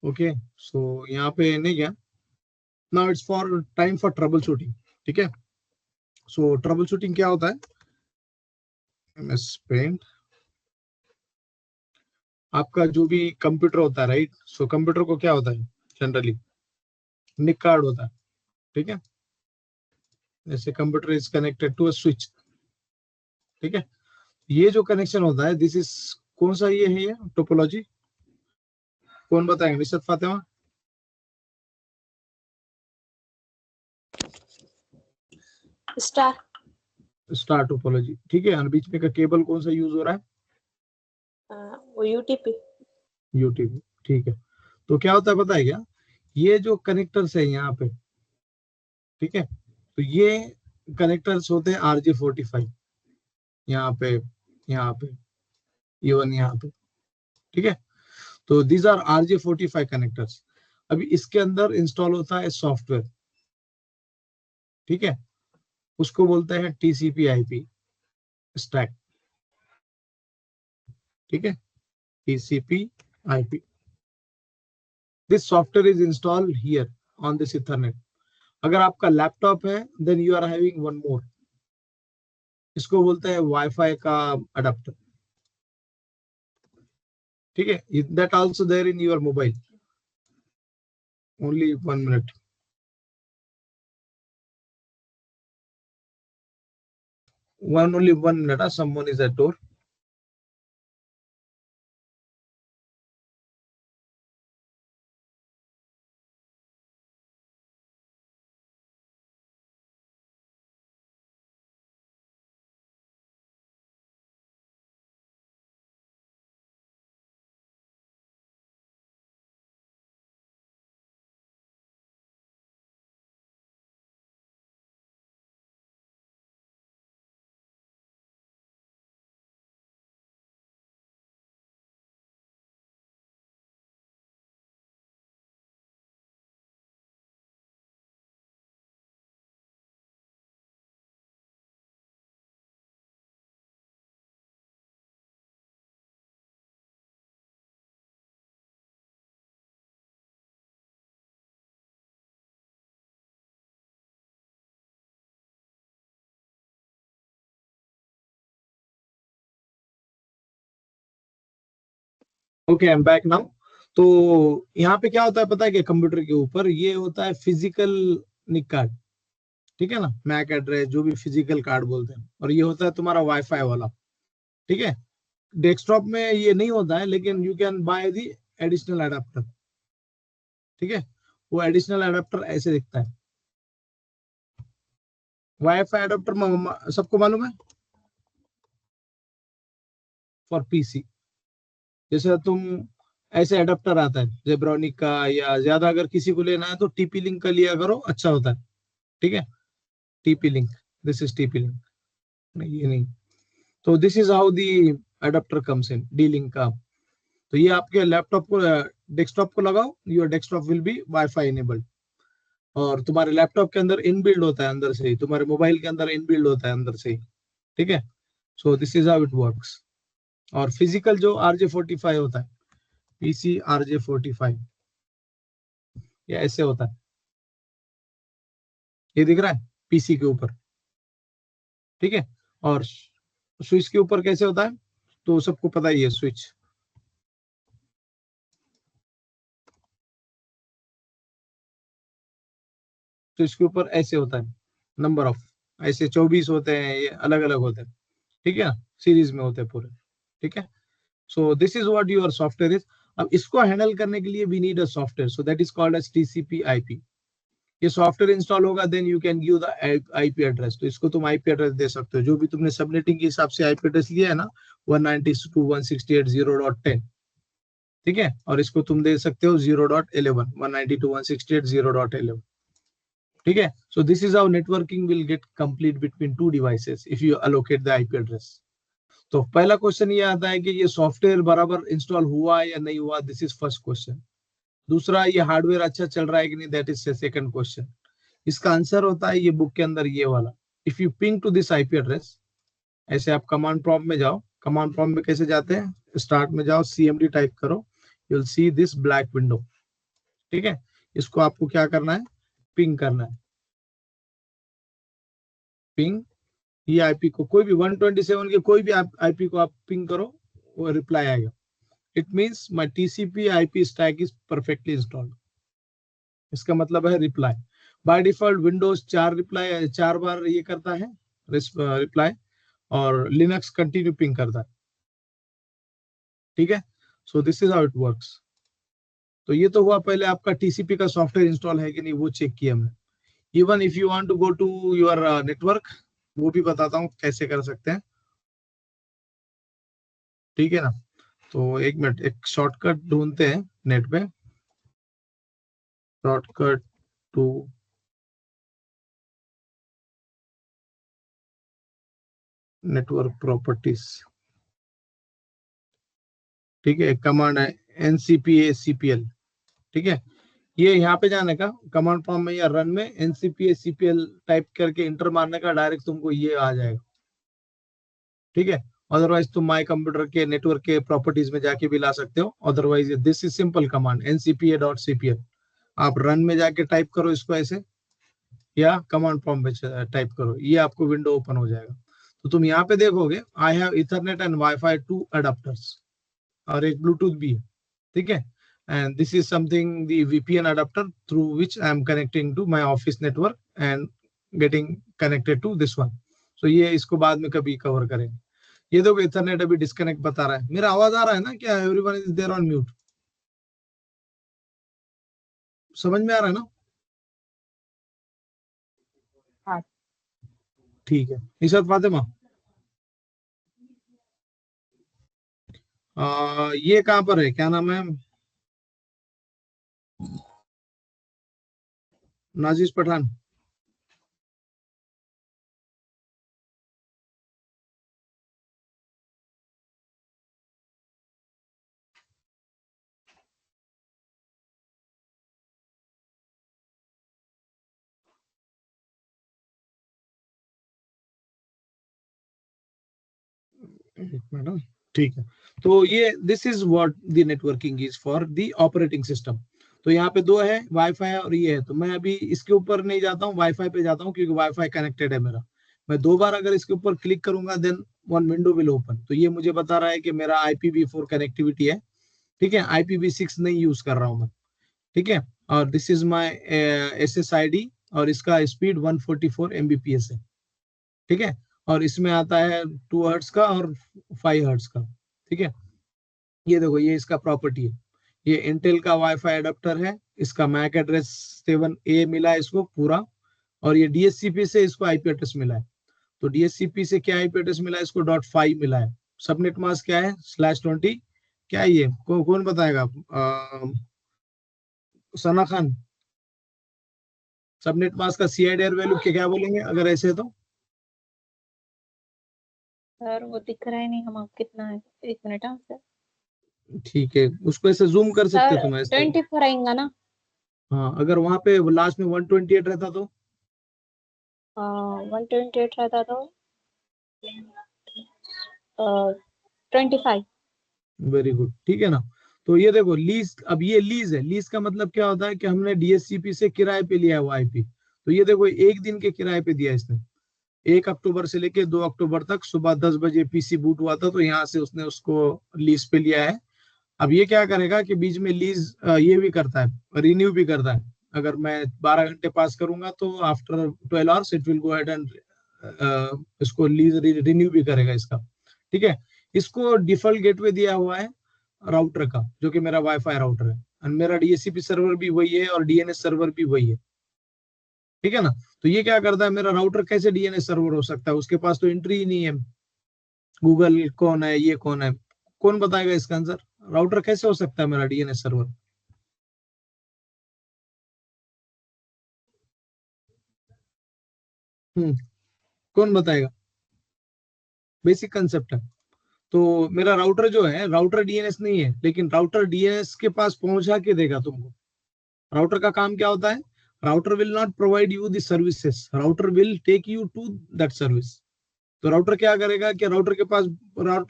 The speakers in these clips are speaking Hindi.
ओके, सो यहाँ पे नहीं गया। Now it's for time for trouble shooting. ठीक है, सो ट्रबल शूटिंग क्या होता है? MS पेंट, आपका जो भी कंप्यूटर होता है, राइट? सो कंप्यूटर को क्या होता है जनरली? निक कार्ड होता है। ठीक है, जैसे computer is connected to a switch. ठीक है, ये जो कनेक्शन होता है, दिस इज कौन सा ये है, ये टोपोलॉजी कौन बताएंगे? निशत फातिमा? स्टार। Star topology. ठीक है, और बीच में का केबल कौन सा यूज हो रहा है? वो यूटीपी। यूटीपी। ठीक है, तो क्या होता है पता है क्या? ये जो कनेक्टर्स है यहाँ पे, ठीक है, तो ये कनेक्टर्स होते हैं RJ45, यहाँ पे, यहाँ पे, इवन यहाँ पे। ठीक है, तो दीज आर RJ45 कनेक्टर्स। अभी इसके अंदर इंस्टॉल होता है सॉफ्टवेयर। ठीक है, उसको बोलते हैं TCP/IP स्टैक। ठीक है, TCP/IP, this software is install here on this ethernet. अगर आपका लैपटॉप है, then you are having one more, इसको बोलते हैं वाईफाई का अडेप्टर। ठीक है, that also there in your mobile. Only 1 minute, only 1 minute. Someone is at door. Okay, I am back now. तो यहाँ पे क्या होता है पता है कि कंप्यूटर के ऊपर ये होता है फिजिकल निक कार्ड। ठीक है ना, मैक एड्रेस, जो भी फिजिकल कार्ड बोलते हैं, और ये होता है तुम्हारा वाईफाई वाला। ठीक है, डेस्कटॉप में ये नहीं होता है, लेकिन you can buy the additional adapter. ठीक है, वो एडिशनल एडाप्टर ऐसे दिखता है। वाईफाई एडाप्टर सबको मालूम है? फॉर PC, जैसे तुम ऐसे एडाप्टर आता है जेब्रॉनिक का, या ज्यादा अगर किसी को लेना है तो TP लिंक का लिया करो, अच्छा होता है। ठीक है, TP link, this is TP link. नहीं, ये नहीं। तो this is how the adapter comes in, D link का। तो ये आपके लैपटॉप को, डेस्कटॉप को लगाओ, your desktop will be wifi enabled. और तुम्हारे लैपटॉप के अंदर इनबिल्ड होता है, अंदर से ही, तुम्हारे मोबाइल के अंदर इनबिल्ड होता है अंदर से ही। ठीक है, so this is how it works. और फिजिकल जो RJ45 होता है, PC RJ45, ये ऐसे होता है, ये दिख रहा है PC के ऊपर। ठीक है, और स्विच के ऊपर कैसे होता है, तो सबको पता ही है स्विच। स्विच के ऊपर ऐसे होता है, नंबर ऑफ, ऐसे 24 होते हैं, ये अलग अलग होते हैं। ठीक है ना, सीरीज में होते हैं पूरे। ठीक है, so this is what your software is. अब इसको हैंडल करने के लिए we need a software, so that is called as TCP/IP। ये सॉफ्टवेयर इंस्टॉल होगा, then you can give the IP address. तो इसको तुम IP एड्रेस दे सकते हो, जो भी तुमने सबनेटिंग के हिसाब से IP एड्रेस लिया है ना, 192.168.0.10। ठीक है, और इसको तुम दे सकते हो 0.11, 192.168.0.11। ठीक है, so this is how networking will get complete between two devices if you allocate the IP address. तो पहला क्वेश्चन ये आता है कि ये सॉफ्टवेयर बराबर इंस्टॉल हुआ या नहीं हुआ, दिस इज फर्स्ट क्वेश्चन। दूसरा, ये हार्डवेयर अच्छा चल रहा है कि नहीं, दैट इज सेकंड क्वेश्चन। इसका आंसर होता है ये बुक के अंदर ये वाला। If you ping to this IP address, ऐसे आप कमांड प्रॉम्प्ट में जाओ। कमांड प्रॉम्प्ट में कैसे जाते हैं? स्टार्ट में जाओ, CMD टाइप करो, you will see this black window. ठीक है, इसको आपको क्या करना है, पिंग करना है, पिंग। ये आईपी को कोई भी 127 के कोई भी आईपी को आप पिंग करो, वो रिप्लाई आएगा। It means my TCP IP stack is perfectly installed. इसका मतलब है रिप्लाई। बाय डिफॉल्ट विंडोज 4 बार ये करता है रिप्लाई, और लिनक्स कंटिन्यू पिंग करता है। ठीक है, so this is how it works. तो ये तो हुआ पहले आपका टीसीपी का सॉफ्टवेयर इंस्टॉल है कि नहीं, वो चेक किया हमने। Even if you want to go to your network, वो भी बताता हूँ कैसे कर सकते हैं। ठीक है ना, तो एक मिनट, एक शॉर्टकट ढूंढते हैं नेट पे, शॉर्टकट टू नेटवर्क प्रॉपर्टीज। ठीक है, कमांड है एनसीपीए सीपीएल। ठीक है, ये यहाँ पे जाने का कमांड प्रॉम्प्ट में या रन में एनसीपीए सीपीएल टाइप करके इंटर मारने का, डायरेक्ट तुमको ये आ जाएगा। ठीक है, अदरवाइज तुम माई कंप्यूटर के नेटवर्क के प्रॉपर्टीज में जाके भी ला सकते हो। Otherwise this is simple command ncpa.cpl। आप रन में जाके टाइप करो इसको ऐसे, या कमांड प्रॉम्प्ट में टाइप करो, ये आपको विंडो ओपन हो जाएगा। तो तुम यहाँ पे देखोगे I have Ethernet and wifi 2 adapters, और एक ब्लूटूथ भी है। ठीक है, and this is something the VPN adapter through which I am connecting to my office network and getting connected to this one. So ये इसको बाद में कभी कवर करेंगे। ये देखो इथरनेट अभी डिस्कनेक्ट बता रहा है। मेरा आवाज आ रहा है ना, क्या everyone is there on mute? समझ में आ रहा है ना? हाँ। ठीक है, इशरत फातिमा, ये कहाँ पर है, क्या नाम है, नाजिश पठान? मैडम, ठीक है। तो ये this is what the networking is for the operating system. तो यहाँ पे दो है, वाईफाई और ये है। तो मैं अभी इसके ऊपर नहीं जाता हूँ, वाईफाई पे जाता हूँ, क्योंकि वाईफाई कनेक्टेड है मेरा। मैं 2 बार अगर इसके ऊपर क्लिक करूंगा then one window will open. तो ये मुझे बता रहा है कि मेरा IPv4 कनेक्टिविटी है। ठीक है, IPv6 नहीं यूज कर रहा हूँ मैं। ठीक है, और दिस इज माई SSID, और इसका स्पीड 144 Mbps है। ठीक है, और इसमें आता है 2 हर्ट्ज का और 5 हर्ट्ज का। ठीक है, ये देखो ये इसका प्रॉपर्टी है। ये इंटेल का वाईफाई एडाप्टर है, इसका मैक एड्रेस 7A मिला है इसको पूरा, और ये DHCP से इसको आईपी एड्रेस मिला है। तो DHCP से क्या आईपी एड्रेस मिला है इसको, .5 मिला है। सबनेट मास्क क्या है, /20। क्या है ये, कौन बताएगा? सना खान, सबनेट मास्क का CIDR वैल्यू क्या बोलेंगे अगर ऐसे है तो? सर वो दिख रहा ही नहीं हम कितना है, 1 मिनट। हाँ सर। ठीक है, उसको ऐसे जूम कर सकते सर हो तुम ऐसे। 24 आएगा ना? हाँ, अगर वहां पे लास्ट में 128 रहता तो? 128 रहता तो 25। वेरी गुड, ठीक है ना। तो ये देखो लीज, अब ये लीज है। लीज का मतलब क्या होता है कि हमने DHCP से किराए पे लिया है वो आईपी। तो ये देखो 1 दिन के किराए पे दिया इसने। 1 अक्टूबर से लेके 2 अक्टूबर तक सुबह 10 बजे PC बूट हुआ था, तो यहाँ से उसने उसको लीज पे लिया है। अब ये क्या करेगा कि बीच में लीज ये भी करता है, रिन्यू भी करता है। अगर मैं 12 घंटे पास करूंगा तो after 12 hours it will go ahead and इसको लीज रिन्यू भी करेगा इसका। ठीक है, इसको डिफॉल्ट गेटवे दिया हुआ है राउटर का, जो कि मेरा वाईफाई राउटर है, और मेरा DHCP सर्वर भी वही है और DNS सर्वर भी वही है। ठीक है ना। तो ये क्या करता है, मेरा राउटर कैसे DNS सर्वर हो सकता है, उसके पास तो एंट्री ही नहीं है। गूगल कौन है, ये कौन है, कौन बताएगा इसका आंसर? राउटर कैसे हो सकता है मेरा DNS सर्वर? कौन बताएगा? बेसिक कंसेप्ट है। तो मेरा राउटर जो है, राउटर DNS नहीं है, लेकिन राउटर DNS के पास पहुंचा के देगा तुमको। राउटर का काम क्या होता है? Router will not provide you the services, router will take you to that service. तो राउटर क्या करेगा कि राउटर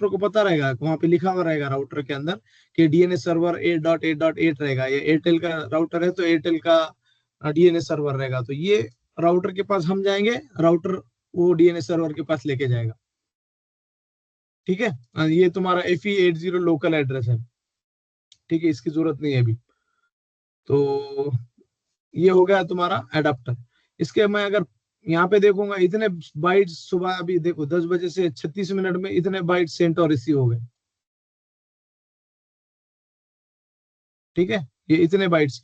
को पता रहेगा, वहां पे लिखा हुआ रहेगा राउटर के अंदर कि डीएनएस सर्वर 8.8.8 रहेगा, ये एयरटेल का राउटर है तो एयरटेल का डीएनएस सर्वर रहेगा। तो ये राउटर के पास हम जाएंगे, राउटर वो डीएनएस सर्वर के पास लेके जाएगा। ठीक है, ये तुम्हारा FE80 लोकल एड्रेस है। ठीक है, इसकी जरूरत नहीं है अभी। तो ये हो गया तुम्हारा एडाप्टर। इसके मैं अगर यहाँ पे देखूंगा, इतने बाइट सुबह अभी देखो 10 बजे से 36 मिनट में इतने बाइट सेंड और रिसीव हो गए। ठीक है, ये इतने बाइट्स।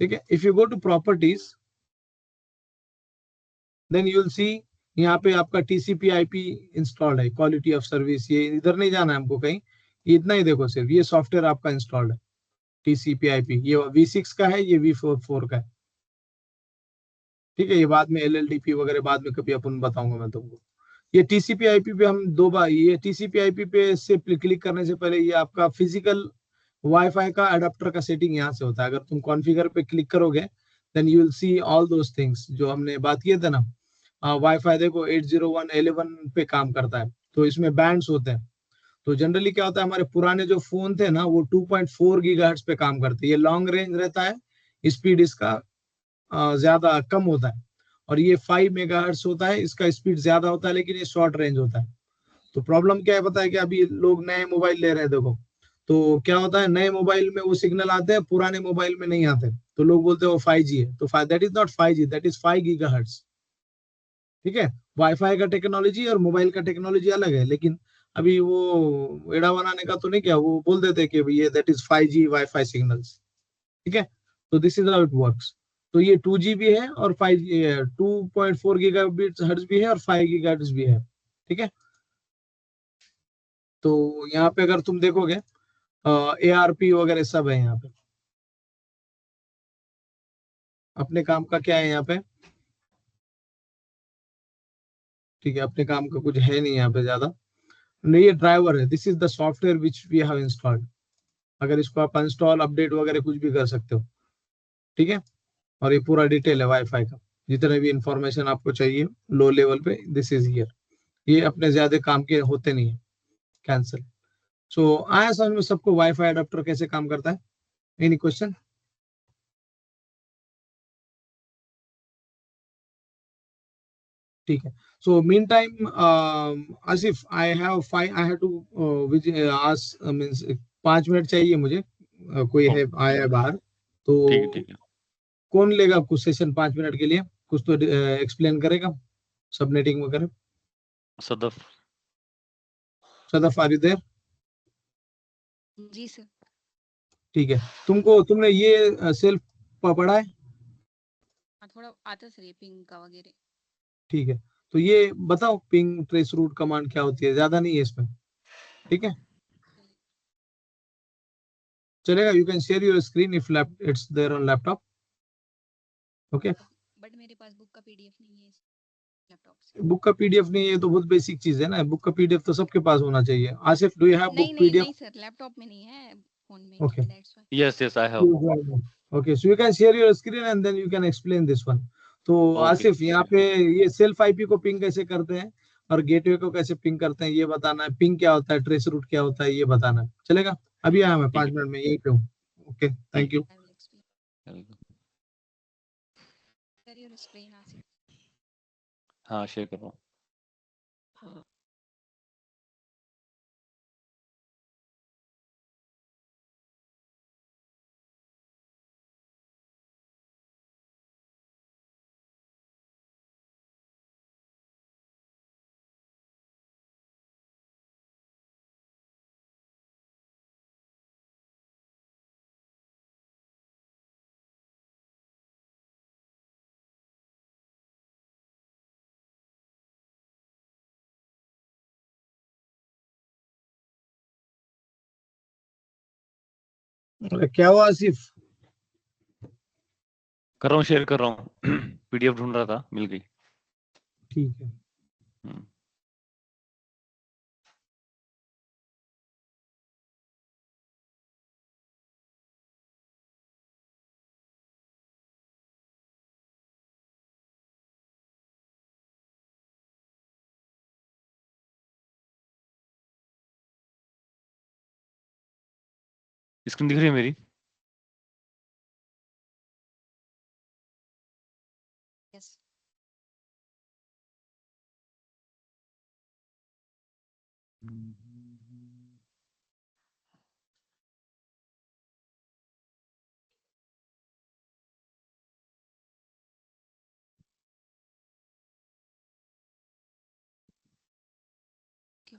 ठीक है, if you go to properties then you will see, यहाँ पे आपका TCP/IP इंस्टॉल्ड है, क्वालिटी ऑफ सर्विस। ये इधर नहीं जाना है हमको कहीं, ये इतना ही देखो, सिर्फ ये सॉफ्टवेयर आपका इंस्टॉल्ड है TCP/IP। ये V6 का है, ये V4 का है। ठीक है, ये बाद में LLDP वगैरह बाद में कभी अपन बताऊंगा मैं तुमको। ये TCP/IP पे हम दो बार, ये TCP/IP पे से क्लिक करने से पहले ये आपका फिजिकल वाईफाई का अडेप्टर का सेटिंग यहाँ से होता है। अगर तुम कॉन्फ़िगर पे क्लिक करोगे then you will see all those things जो हमने बात किए थे ना। वाईफाई देखो 801.11 पे काम करता है, तो इसमें बैंड्स होते हैं। तो जनरली क्या होता है, हमारे पुराने जो फोन थे ना वो 2.4 गीगाहर्ट्ज पे काम करते हैं, ये लॉन्ग रेंज रहता है, स्पीड इसका ज्यादा कम होता है। और ये 5 मेगाहर्ट्ज होता है, इसका स्पीड ज्यादा होता है, लेकिन ये शॉर्ट रेंज होता है। तो प्रॉब्लम क्या है पता है कि अभी लोग नए मोबाइल ले रहे हैं देखो, तो क्या होता है नए मोबाइल में वो सिग्नल आते हैं, पुराने मोबाइल में नहीं आते, तो लोग बोलते हैं वो 5G है। तो that is not 5G, that is 5 gigahertz. ठीक है, वाईफाई का टेक्नोलॉजी और मोबाइल का टेक्नोलॉजी अलग है, लेकिन अभी वो एड़ा बनाने का तो नहीं, क्या वो बोल देते कि ये that is 5G wifi signals. ठीक है, तो this is how it works. तो ये 2G भी है और 5G है, 2.4 गीगाबिट्स हर्ट्ज भी है और 5 गीगाहर्ट्ज भी है। ठीक है, तो यहाँ पे अगर तुम देखोगे ARP वगैरह सब है यहाँ पे। अपने काम का क्या है यहाँ पे? ठीक है, अपने काम का कुछ है नहीं यहाँ पे ज्यादा। नहीं, ये ड्राइवर है, this is the software which we have installed. अगर इसको आप इंस्टॉल अपडेट वगैरह कुछ भी कर सकते हो। ठीक है, और ये पूरा डिटेल है वाईफाई का, जितने भी इंफॉर्मेशन आपको चाहिए लो लेवल पे दिस इज हियर। ये अपने ज्यादा काम के होते नहीं है, कैंसिल। सो आया समझ में सबको वाईफाई अडेप्टर कैसे काम करता है? Any question? ठीक है, so mean time Asif, I have to ask, means 5 minute चाहिए मुझे, कोई है ओके, आया है बाहर। ठीक है तो ठीक है। कौन लेगा कुछ सेशन 5 मिनट के लिए, कुछ तो एक्सप्लेन करेगा सबनेटिंग वगैरह? Sadaf. Sadaf are you there? जी सर। ठीक है, तुमने ये सेल्फ पढ़ा है? हाँ थोड़ा आता सर ये पिंग का वगैरह। ठीक है, तो ये बताओ पिंग ट्रेस रूट कमांड क्या होती है, ज्यादा नहीं है इसमें। ठीक है, चलेगा, you can share your screen if it's there on laptop. Okay, but मेरे पास बुक का पीडीएफ नहीं है इस लैपटॉप से। बुक का पीडीएफ नहीं है तो बहुत बेसिक चीज है ना, बुक का पीडीएफ तो सबके पास होना चाहिए। Asif, do you have book नहीं नहीं पीडीएफ? नहीं सर, लैपटॉप में नहीं है, फोन में okay, that's why. Yes yes I have. Okay, so you can share your screen and then you can explain this one. तो ओके आसिफ, यहाँ ठीक है। पे ये सेल्फ आईपी को पिंग कैसे करते हैं और गेटवे को कैसे पिंग करते हैं ये बताना है, पिंग क्या होता है, ट्रेस रूट क्या होता है ये बताना है। चलेगा? अभी आया मैं ठीक 5 मिनट है में यहीं पे हूँ। Okay, thank you. I will explain. Share your screen Asif. हाँ शेयर कर रहा हूँ। अरे क्या हुआ आसिफ? कर रहा हूँ, शेयर कर रहा हूँ। पीडीएफ ढूंढ रहा था, मिल गई। ठीक है। हम्म। स्क्रीन दिख रही है मेरी? यस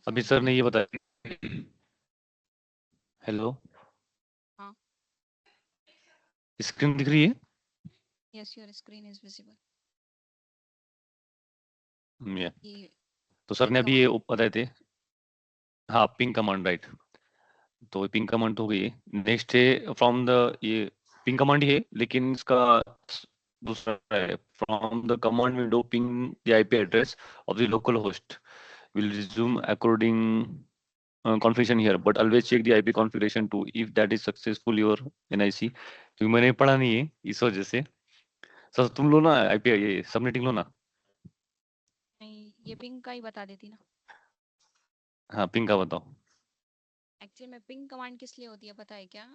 अभी सर ने ये बताया। हेलो, हाँ स्क्रीन दिख रही है? Yes your screen is visible Yeah. ये तो सर पिंक ने अभी ये कमांड बताए थे। हाँ, पिंग कमांड, राइट। तो पिंग कमांड हो गई। नेक्स्ट है फ्रॉम द, ये पिंग कमांड ही है, लेकिन इसका दूसरा है, from the command window ping the IP address of the local host will resume according configuration here, but always check the IP configuration too if that is successful your NIC। क्योंकि मैंने पढ़ा नहीं है इस वजह से। सर तुम लो ना आईपी, ये सबनेटिंग लो ना। नहीं, ये पिंग का ही बता देती ना। हाँ, पिंग का बताओ। एक्चुअली में पिंग कमांड किस लिए होती है पता है क्या?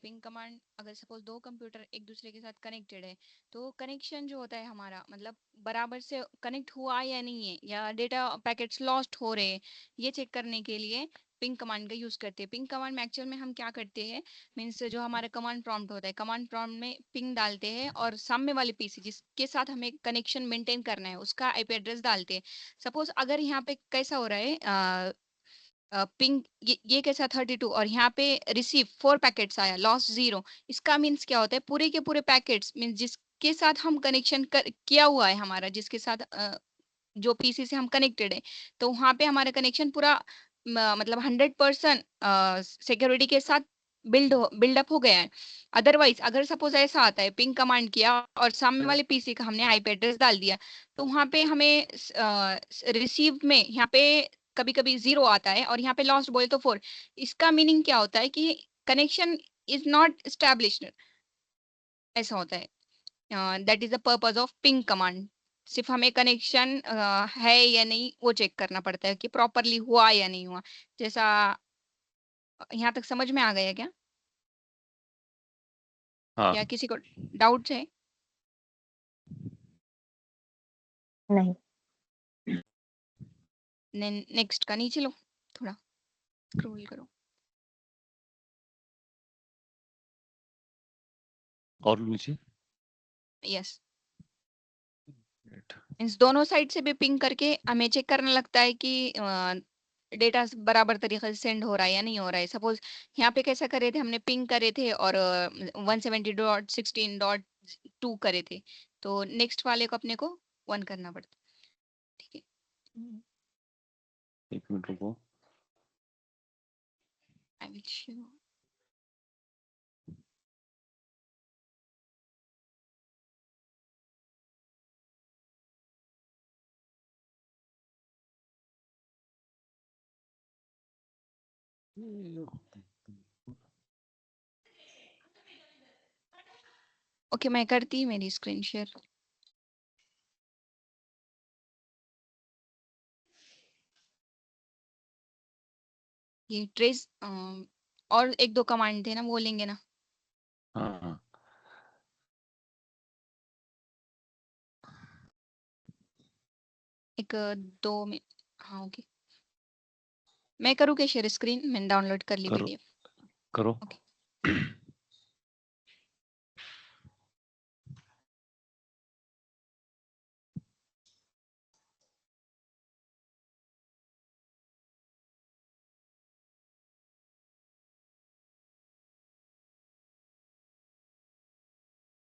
पिंग कमांड अगर सपोज दो कंप्यूटर एक दूसरे के साथ कनेक्टेड है तो कनेक्शन जो होता है हमारा मतलब बराबर से कनेक्ट हुआ या नहीं है या डेटा पैकेट्स लॉस्ट हो रहे हैं, ये चेक करने के लिए पिंग कमांड का यूज करते हैं। पिंग कमांड में एक्चुअल में हम क्या करते हैं, मीन्स जो हमारा कमांड प्रॉम्प्ट होता है, कमांड प्रॉम्प्ट में पिंग डालते हैं और सामने वाले पीसी जिसके साथ हमें कनेक्शन मेंटेन करना है उसका आईपी एड्रेस डालते हैं। सपोज अगर यहाँ पे कैसा हो रहा है, पिंग ये कैसा 32 और यहाँ पे रिसीव 4 पैकेट्स आया, लॉस 0। इसका मीन्स क्या होता है, पूरे के पूरे पैकेट्स मीन्स जिसके साथ हम कनेक्शन किया हुआ है हमारा, जिसके साथ जो पीसी से हम कनेक्टेड है, तो वहाँ पे हमारा कनेक्शन पूरा मतलब 100% सिक्योरिटी के साथ बिल्डअप हो गया है। अदरवाइज अगर सपोज ऐसा आता है, पिंग कमांड किया और सामने वाले पीसी का हमने आईपी एड्रेस डाल दिया, तो वहाँ पे हमें रिसीव में यहाँ पे कभी कभी 0 आता है और यहाँ पे लॉस्ट बोले तो 4। इसका मीनिंग क्या होता है कि कनेक्शन इज नॉट स्टैब्लिश्ड, ऐसा होता है। That is the purpose of ping command. सिर्फ हमें कनेक्शन है या नहीं वो चेक करना पड़ता है कि प्रॉपरली हुआ या नहीं हुआ। जैसा यहाँ तक समझ में आ गया क्या, हाँ, या किसी को डाउट है? नहीं। नेक्स्ट का नीचे लो, थोड़ा स्क्रॉल करो। और नीचे। यस, इन दोनों साइड से भी पिंग करके हमें चेक करना लगता है कि डेटा बराबर तरीके से सेंड हो रहा है या नहीं हो रहा है। सपोज यहाँ पे कैसा करे थे, हमने पिंग करे थे और 170.16.2 करे थे, तो नेक्स्ट वाले को अपने को 1 करना पड़ता। ठीक है, एक मिनट रुको। I will show. ओके, मैं करती मेरी स्क्रीन शेयर। ये ट्रेस और एक दो कमांड थे ना, बोलेंगे ना। हाँ हाँ, एक दो में, हाँ ओके। मैं करूँ क्या शेयर स्क्रीन? मैंने डाउनलोड कर ली करो पीडीएफ। करो। ओके,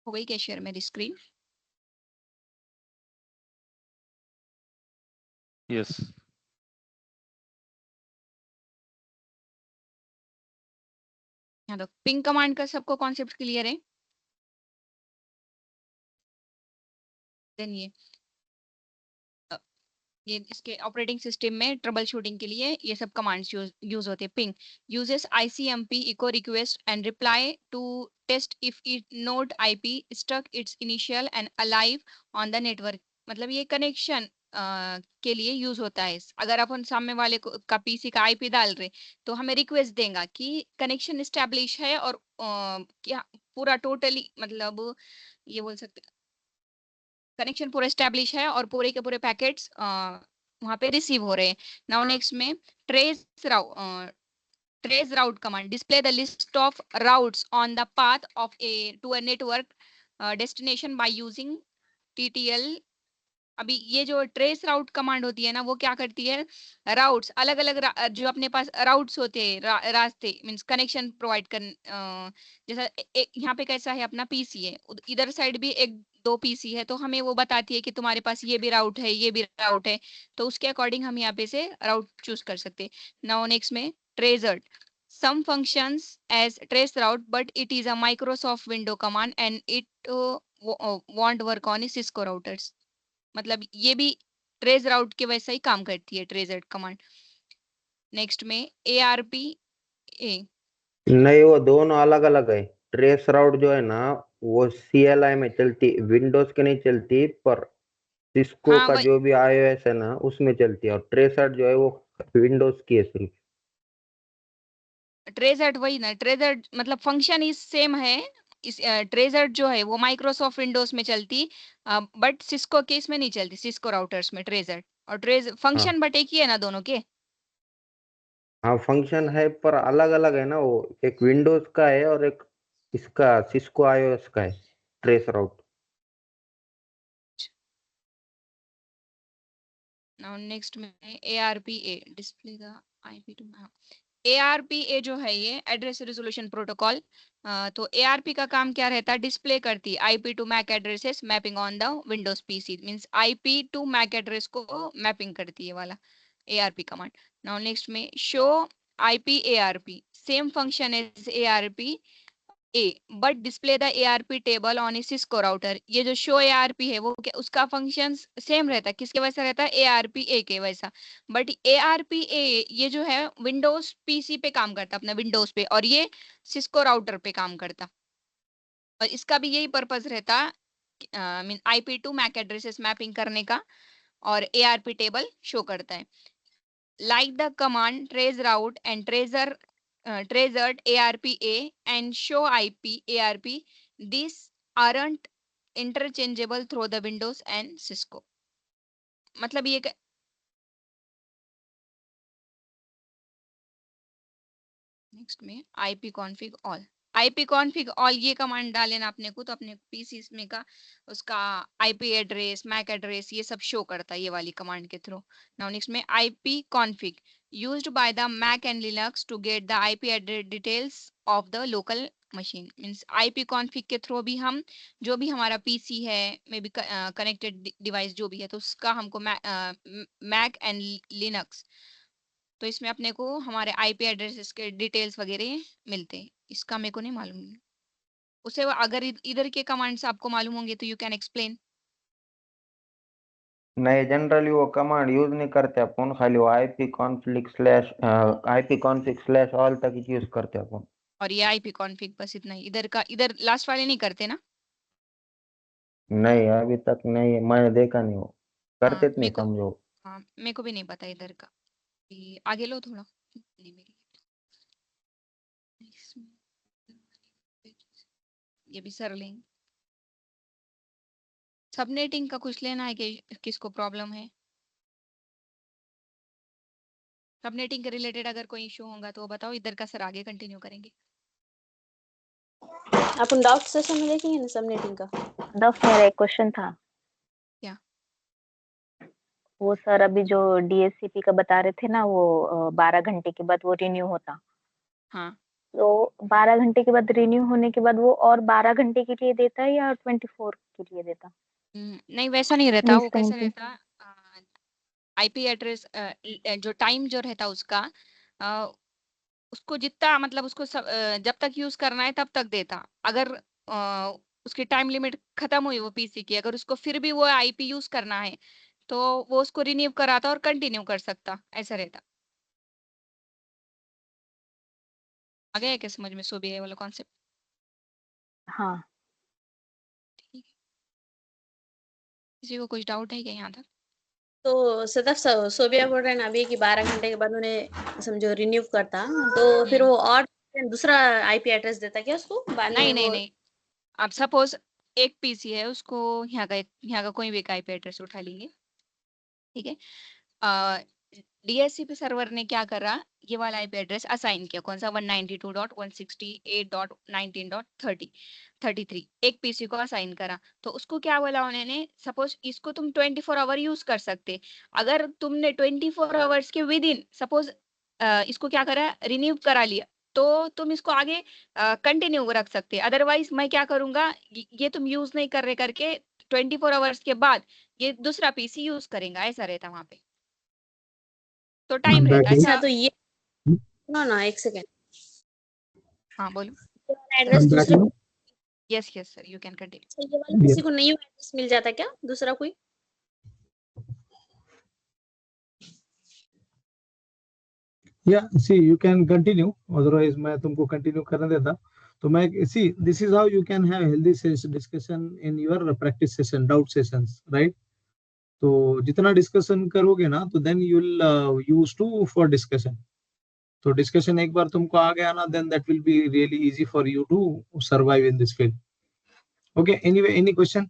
हो गई क्या शेयर मेरी स्क्रीन? यस, यहाँ तो पिंग कमांड का सबको कॉन्सेप्ट क्लियर है। देन ये इसके ऑपरेटिंग सिस्टम में ट्रबल शूटिंग के लिए ये सब कमांड्स यूज होते हैं। Ping uses ICMP echo request and reply to test if it node IP stuck it's initial and alive on the network. मतलब ये कनेक्शन के लिए यूज होता है। अगर अपन सामने वाले को का पीसी का आईपी डाल रहे तो हमें रिक्वेस्ट देगा कि कनेक्शन इस्टेब्लिश है, और क्या पूरा टोटली मतलब ये बोल सकते कनेक्शन पूरा एस्टेब्लिश है और पूरे के पूरे पैकेट्स वहां पे रिसीव हो रहे हैं। नाउ नेक्स्ट में trace route command display the list of routes on the path of a to a network destination by using TTL. अभी ये जो ट्रेस राउट कमांड होती है ना, वो क्या करती है, राउट्स अलग अलग जो अपने पास राउट्स होते हैं, रास्ते मींस कनेक्शन प्रोवाइड कर जैसा यहाँ पे कैसा है अपना पीसी है, इधर साइड भी एक दो पीसी है, तो हमें वो बताती है कि तुम्हारे पास ये भी राउट है, ये भी राउट है, तो उसके अकॉर्डिंग हम यहाँ पे से राउट चूज कर सकते हैं। नाउ नेक्स्ट में treasured some functions as trace route but it is a Microsoft window command and it won't work on Cisco routers। मतलब ये भी ट्रेस राउट के वैसा ही काम करती है ट्रेजर्ड कमांड। नेक्स्ट में ARP ए नहीं, वो दोनों अलग अलग है। ट्रेस राउट जो है ना वो CLI में चलती, विंडोज के नहीं चलती, पर सिस्को हाँ का वही जो भी iOS है ना उसमें चलती है, और ट्रेसर जो है वो विंडोज की है सिर्फ। ट्रेजर्ड वही ना, ट्रेजर्ड मतलब फंक्शन इज सेम है। इस ट्रेजर्ड जो है वो माइक्रोसॉफ्ट विंडोज में चलती, बट सिस्को के इसमें नहीं चलती, सिस्को राउटर्स में ट्रेजर्ड और ट्रेज हाँ फंक्शन बट एक ही है ना दोनों के। हाँ, फंक्शन है पर अलग अलग है ना, वो एक विंडोज का है और एक इसका सिस्को iOS का है ट्रेस राउट। नाउ नेक्स्ट में ARPA display the IP to ARPA जो है ये एड्रेस रेजोल्यूशन प्रोटोकॉल। तो ARP का काम क्या रहता है, डिस्प्ले करती है IP to MAC addresses mapping on the Windows PC, means IP to MAC address को मैपिंग करती है वाला ARP कमांड। नाउ नेक्स्ट में show IP ARP same function as ARP a but display the ARP table on a Cisco router. ये जो शो ARP है वो क्या उसका फंक्शन सेम रहता है, किसके वैसा रहता है, ARP ए के वैसा, बट ARP ए ये जो है विंडोज पीसी पे काम करता अपना विंडोज पे, और ये सिस्को राउटर पे काम करता, और इसका भी यही पर्पज रहता mean IP to MAC addresses mapping करने का, और ARP टेबल शो करता है। Like the command trace route and treasured ARPA and show IP ARP, these aren't interchangeable through the Windows and Cisco। मतलब ये नेक्स्ट में IP config all, IP config all ये कमांड डाले ना अपने को, तो अपने पीसी में का उसका IP एड्रेस मैक एड्रेस ये सब शो करता है ये वाली कमांड के थ्रू। नाउ नेक्स्ट में IP config used by the Mac and Linux to get the IP address details of the local machine, means IP config के थ्रू भी हम जो भी हमारा पीसी है मे बी कनेक्टेड डिवाइस जो भी है, तो उसका हमको मैक एंड लिनक्स, तो इसमें अपने को हमारे IP एड्रेसेस के डिटेल्स वगैरह मिलते हैं। इसका मेरे को नहीं मालूम, उसे अगर इधर के कमांड्स आपको मालूम होंगे तो यू कैन एक्सप्लेन। नहीं, जनरली वो कमांड यूज नहीं करते अपन, खाली वो IP config/all तक ही यूज करते अपन। और ये IP कॉन्फ़िग बस इतना ही, इधर का इधर लास्ट वाले नहीं करते ना। नहीं, अभी तक नहीं, मैंने देखा नहीं, वो हाँ करते इतने मेरे को, कम लोग। हाँ मेरे को भी नहीं पता इधर का। आगे लो थोड़ा, नहीं मेरी ये भी सर लेंगे। सबनेटिंग का कुछ लेना है कि किसको प्रॉब्लम है, सबनेटिंग के रिलेटेड अगर कोई इशू होगा तो बताओ, इधर का सर आगे कंटिन्यू करेंगे। अपन डाउट सेशन में देखेंगे ना सबनेटिंग का। दफ मेरा एक क्वेश्चन था। क्या? वो सर अभी जो DSCP का बता रहे थे ना, वो 12 घंटे के बाद वो रिन्यू होता, हाँ तो 12 घंटे के बाद रिन्यू होने के बाद वो और 12 घंटे के लिए देता है या 24 के लिए देता? नहीं वैसा नहीं रहता, मीन्स वो टाइम कैसा पे। रहता, IP एड्रेस जो टाइम जो रहता उसका उसको जितना मतलब उसको जब तक यूज करना है तब तक देता। अगर उसकी टाइम लिमिट खत्म हुई वो पीसी की, अगर उसको फिर भी वो IP यूज करना है तो वो उसको रिन्यू कराता और कंटिन्यू कर सकता, ऐसा रहता। आ गया क्या समझ में सोबी ये वाला कॉन्सेप्ट? हाँ, ठीक है, किसी को कुछ डाउट है क्या यहाँ तक? तो सदफ सोबिया बोल रहे हैं ना अभी कि 12 घंटे के बाद उन्हें समझो रिन्यू करता तो फिर वो और दूसरा आईपी एड्रेस देता क्या उसको बाद में नहीं नहीं वो नहीं, अब सपोज एक पीसी है, उसको यहाँ का कोई भी आईपी एड्रेस उठा लेंगे, ठीक है। डीएचसीपी सर्वर ने क्या करा, ये वाला आईपी एड्रेस असाइन किया, कौन सा 192.168.19.30 एक पीसी को असाइन करा। तो उसको क्या बोला उन्होंने, सपोज इसको तुम 24 आवर यूज कर सकते, अगर तुमने 24 आवर्स के विद इन सपोज इसको क्या करा, रिन्यू करा लिया, तो तुम इसको आगे कंटिन्यू रख सकते। अदरवाइज मैं क्या करूंगा, ये तुम यूज नहीं कर रहे करके 24 आवर्स के बाद ये दूसरा पीसी यूज करेगा, ऐसा रहता वहां पे, तो टाइम रहता है। अच्छा तो ये ना एक सेकेंड, हाँ बोलो। एड्रेस दूसरे yes yes sir, you can continue. ये वाला किसी को न्यू एड्रेस मिल जाता क्या दूसरा कोई? Yeah, see, you can continue. Otherwise, मैं तुमको continue करने देता. तो मैं see, this is how you can have healthy discussion in your practice session, doubt sessions, right? तो जितना discussion करोगे ना, तो then you will use to for discussion. तो discussion एक बार तुमको आ गया ना, then that will be really easy for you to survive in this field. Okay. Anyway, any question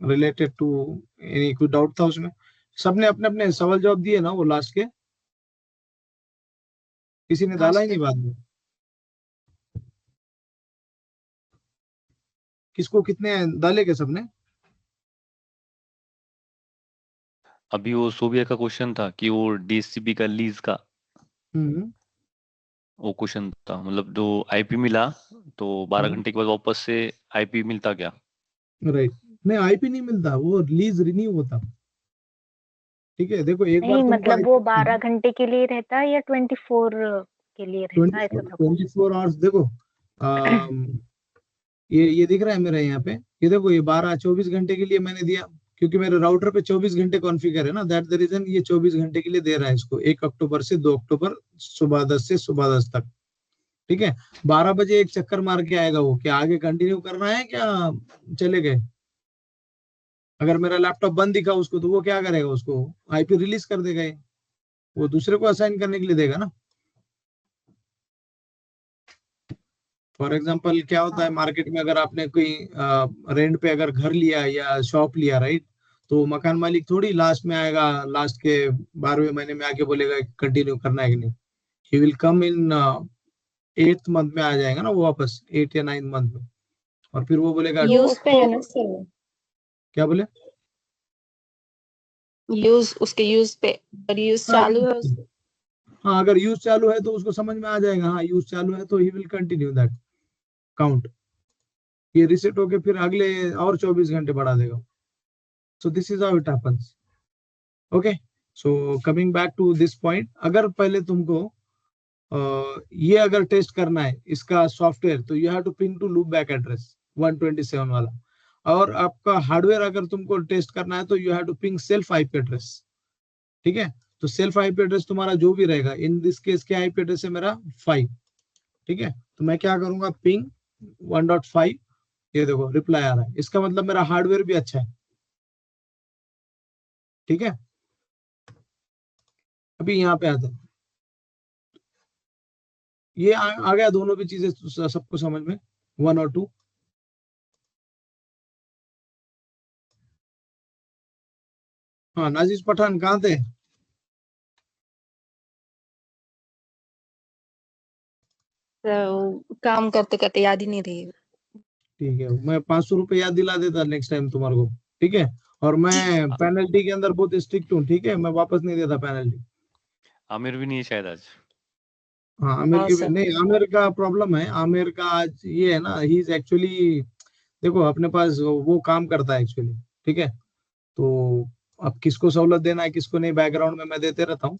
related to any कोई doubt था उसमें? सबने अपने अपने सवाल जवाब दिए ना वो लास्ट के? किसी ने डाला ही नहीं बाद में? किसको कितने डाले के सबने? अभी वो सोबिया का क्वेश्चन था कि वो डीएससीपी का लीज का वो क्वेश्चन था, मतलब जो आईपी मिला तो 12 घंटे के बाद वापस से आईपी मिलता क्या? राइट, नहीं आईपी नहीं मिलता, वो लीज रिन्यू होता। ठीक है, देखो एक बार नहीं तुमको मतलब वो 12 घंटे के लिए रहता है या 24 के लिए रहता है, ऐसा था? 24 आवर्स। देखो ये दिख रहा है मेरे यहाँ पे, ये देखो ये 24 घंटे के लिए मैंने दिया, क्योंकि मेरे राउटर पे 24 घंटे कॉन्फ़िगर है ना, दैट द रीजन ये 24 घंटे के लिए दे रहा है इसको, 1 अक्टूबर से 2 अक्टूबर सुबह 10 से सुबह 10 तक। ठीक है, 12 बजे एक चक्कर मार के आएगा वो, क्या आगे कंटिन्यू करना है क्या चले गए। अगर मेरा लैपटॉप बंद दिखा उसको तो वो क्या करेगा, उसको आईपी रिलीज कर देगा, वो दूसरे को असाइन करने के लिए देगा ना। फॉर एग्जाम्पल क्या होता है मार्केट में, अगर आपने कोई रेंट पे अगर घर लिया या शॉप लिया, राइट, तो मकान मालिक थोड़ी लास्ट में आएगा, लास्ट के 12वें महीने में आके बोलेगा कंटिन्यू करना है कि नहीं। He will come in 8th month में आ जाएगा ना वो वापस, 8 या 9 मंथ में, और फिर वो बोलेगा यूज पे है ना सर, क्या बोले, यूज उसके यूज पे, और यूज चालू है उसके। हाँ अगर यूज चालू है तो उसको समझ में आ जाएगा, हाँ यूज चालू है, तो he will continue that count. ये रिसेट होके फिर अगले और 24 घंटे बढ़ा देगा। So this is how it happens. Okay, so coming back to this point, अगर पहले तुमको ये अगर टेस्ट करना है इसका सॉफ्टवेयर, तो you have to pin to loop back address 127 वाला, और आपका हार्डवेयर अगर तुमको टेस्ट करना है तो you have to ping self IP address. ठीक है, तो सेल्फ आईपी एड्रेस तुम्हारा जो भी रहेगा, इन दिस केस क्या आईपी एड्रेस है मेरा 5। ठीक है, तो मैं क्या करूंगा, पिंग 1.5, ये देखो रिप्लाई आ रहा है, इसका मतलब मेरा हार्डवेयर भी अच्छा है। ठीक है, अभी यहाँ पे आता है, ये आ गया दोनों भी चीजें सबको समझ में, 1 और 2। हाँ नाजिज पठान कहाँ थे? तो काम करते करते याद ही नहीं रही। ठीक है, मैं 500 रुपए याद दिला देता नेक्स्ट टाइम तुम्हारे को। ठीक है, और मैं पेनल्टी के अंदर बहुत स्ट्रिक्ट हूँ। ठीक है, मैं वापस नहीं देता पेनल्टी। आमिर भी नहीं है शायद आज। हाँ आमिर हाँ की सर। नहीं, आमिर का प्रॉब्लम है, आमिर का आज ये है ना, ही इज एक्चुअली, देखो अपने पास वो काम करता है एक्चुअली। ठीक है, तो अब किसको सहूलत देना है किसको नहीं, बैकग्राउंड में मैं देते रहता हूँ,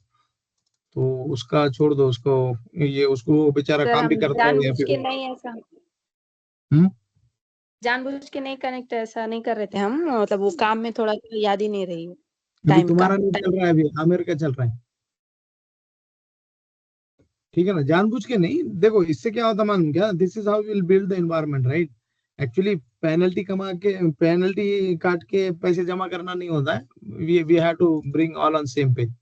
तो उसका छोड़ दो उसको, ये उसको बेचारा सर काम भी हम करता है यहाँ जानबूझ के पे। नहीं, ऐसा हम्म, जानबूझ के नहीं कनेक्ट, ऐसा नहीं कर रहे थे हम, मतलब वो काम में थोड़ा याद ही नहीं रही अभी टाइम का। तुम्हारा नहीं चल रहा है, अभी आमिर का चल रहा है। ठीक है ना, जानबूझ के नहीं। देखो इससे क्या होता मालूम क्या, this is how will build the environment, right. Actually penalty काट के पैसे जमा करना नहीं होता है. We have to bring all on same page.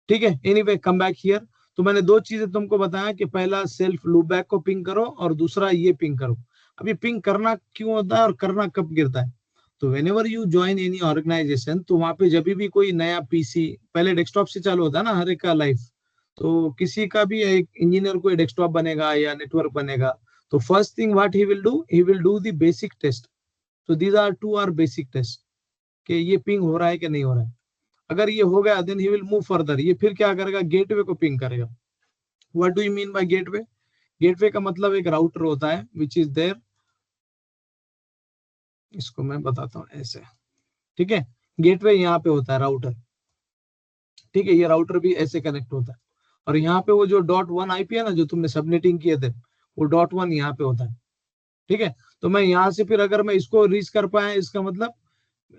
ठीक है. Anyway come back here. तो मैंने दो चीजें तुमको बताया कि पहला सेल्फ लूप बैक को पिंग करो और दूसरा ये पिंग करो. अभी पिंग करना क्यों होता है और करना कब गिरता है? तो whenever you join any organization, तो वहां पे जब भी कोई नया पीसी, पहले डेस्कटॉप से चालू होता है ना हर एक का लाइफ. तो किसी का भी एक इंजीनियर कोई डेस्कटॉप बनेगा या नेटवर्क बनेगा, तो first thing what he will do the basic test. तो these are two are basic test कि ये पिंग हो रहा है कि नहीं हो रहा है. अगर ये हो गया then he will move further. ये फिर क्या करेगा? गेटवे को पिंग करेगा. What do you mean by gateway? Gateway का मतलब एक राउटर होता है विच इज देयर. इसको मैं बताता हूँ ऐसे. ठीक है. गेटवे यहाँ पे होता है राउटर. ठीक है. ये राउटर भी ऐसे कनेक्ट होता है. और यहाँ पे वो जो .1 आईपी है ना जो तुमने सबनेटिंग किए थे, वो .1 यहाँ पे होता है. ठीक है. तो मैं यहाँ से फिर अगर मैं इसको रीच कर पाया, इसका मतलब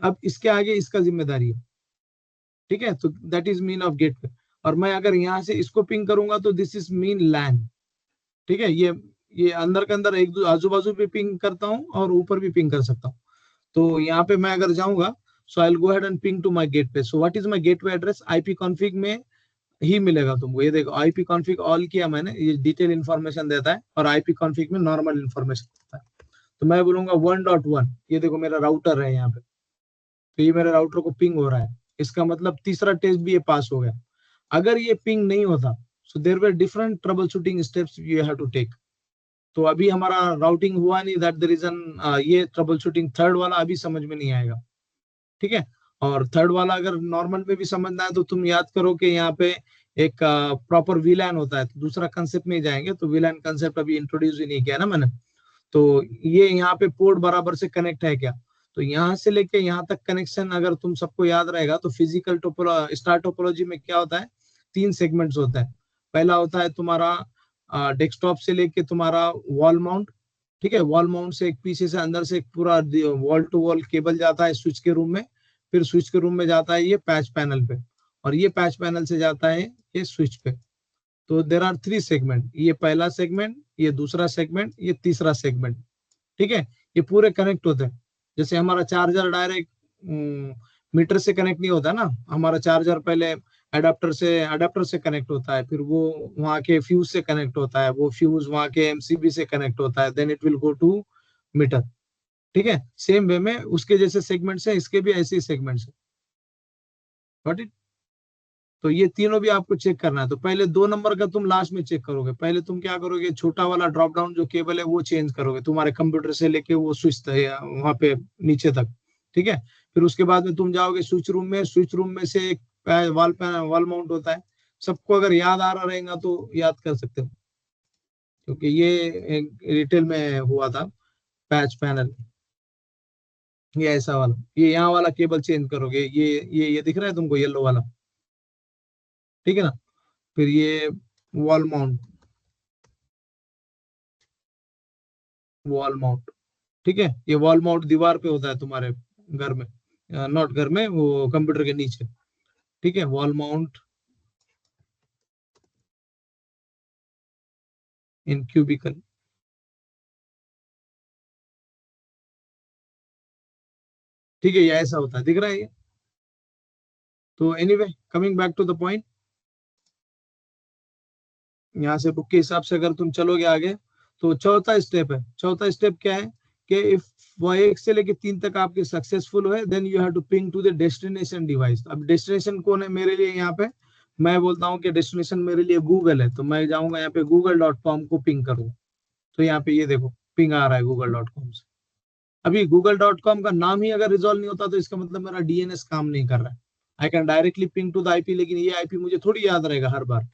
अब इसके आगे इसका जिम्मेदारी है. ठीक है. तो that is mean of gateway. और मैं अगर यहाँ से इसको पिंग करूंगा तो दिस इज मीन लैन. ठीक है. ये अंदर के अंदर एक आजू बाजू भी पिंग करता हूँ और ऊपर भी पिंग कर सकता हूँ. तो यहाँ पे मैं अगर जाऊंगा, so I will go ahead and ping to my gateway. So what is my gateway address? IP config में ही मिलेगा तुमको. ये देखो आईपी कॉन्फिग ऑल किया मैंने, ये डिटेल इंफॉर्मेशन देता है और आईपी कॉन्फिग में नॉर्मल इंफॉर्मेशन देता है. तो मैं बोलूंगा 1.1. ये देखो मेरा राउटर है यहाँ पे. तो ये मेरे राउटर को पिंग हो रहा है. इसका मतलब तीसरा टेस्ट भी ये पास हो गया. अगर ये पिंग नहीं होता, so there were different trouble shooting steps you have to take. तो अभी हमारा राउटिंग हुआ नहीं, दैट द रीजन ये ट्रबल शूटिंग थर्ड वाला अभी समझ में नहीं आएगा. ठीक है. और थर्ड वाला अगर नॉर्मल में भी समझना है तो तुम याद करो कि यहाँ पे एक प्रॉपर वीलैन होता है. तो दूसरा कंसेप्ट में जाएंगे. तो वीलैन कंसेप्ट अभी इंट्रोड्यूस ही नहीं किया ना मैंने. तो ये यहाँ पे पोर्ट बराबर से कनेक्ट है क्या? तो यहाँ से लेके यहाँ तक कनेक्शन अगर तुम सबको याद रहेगा तो फिजिकल स्टार टोपोलॉजी में क्या होता है? 3 सेगमेंट्स होता है. पहला होता है तुम्हारा डेस्कटॉप से लेके तुम्हारा वॉल माउंट. ठीक है. वॉल माउंट से एक पीछे से अंदर से एक पूरा वॉल टू वॉल केबल जाता है स्विच के रूम में. फिर स्विच के रूम में जाता है ये पैच पैनल पे, और ये पैच पैनल से जाता है ये स्विच पे. तो देर आर 3 सेगमेंट. ये पहला सेगमेंट, ये दूसरा सेगमेंट, ये तीसरा सेगमेंट. ठीक है. ये पूरे कनेक्ट होते हैं. जैसे हमारा चार्जर डायरेक्ट मीटर से कनेक्ट नहीं होता ना. हमारा चार्जर पहले अडेप्टर से कनेक्ट होता है, फिर वो वहां के फ्यूज से कनेक्ट होता है, वो फ्यूज वहां के एमसीबी से कनेक्ट होता है, then it will go to meter. ठीक है. सेम वे में उसके जैसे सेगमेंट्स हैं, इसके भी ऐसे ही सेगमेंट्स हैं. Got it? तो ये तीनों भी आपको चेक करना है. तो पहले 2 नंबर का तुम लास्ट में चेक करोगे. पहले तुम क्या करोगे? छोटा वाला ड्रॉप डाउन जो केबल है वो चेंज करोगे तुम्हारे कंप्यूटर से लेके वो स्विच वहां पे नीचे तक. ठीक है. फिर उसके बाद में तुम जाओगे स्विच रूम में. स्विच रूम में से एक वॉल माउंट होता है. सबको अगर याद आ रहा रहेगा तो याद कर सकते हो, क्योंकि ये रिटेल में हुआ था पैच पैनल. ये ऐसा वाला, ये यहाँ वाला केबल चेंज करोगे. ये दिख रहा है तुमको येलो वाला? ठीक है ना. फिर ये वॉल माउंट. ठीक है. ये वॉल माउंट दीवार पे होता है तुम्हारे घर में, नॉट घर में, वो कंप्यूटर के नीचे. ठीक है. वॉल माउंट इन क्यूबिकल. ठीक है. ये ऐसा होता है, दिख रहा है ये. तो anyway coming back to the point, यहाँ से बुक के हिसाब से अगर तुम चलोगे आगे तो चौथा स्टेप क्या है कि इफ वो 1 से लेके 3 तक आपके सक्सेसफुल हुए, then you have to ping to the destination device. अब डेस्टिनेशन कौन है मेरे लिए? यहाँ पे मैं बोलता हूँ कि डेस्टिनेशन मेरे लिए गूगल है. तो मैं जाऊंगा यहाँ पे google.com को पिंग करूंगा. तो यहाँ पे ये देखो पिंग आ रहा है google.com से. अभी google.com का नाम ही अगर रिजॉल्व नहीं होता तो इसका मतलब मेरा डीएनएस काम नहीं कर रहा है. I can directly ping to the IP, लेकिन ये आईपी मुझे थोड़ी याद रहेगा हर बार.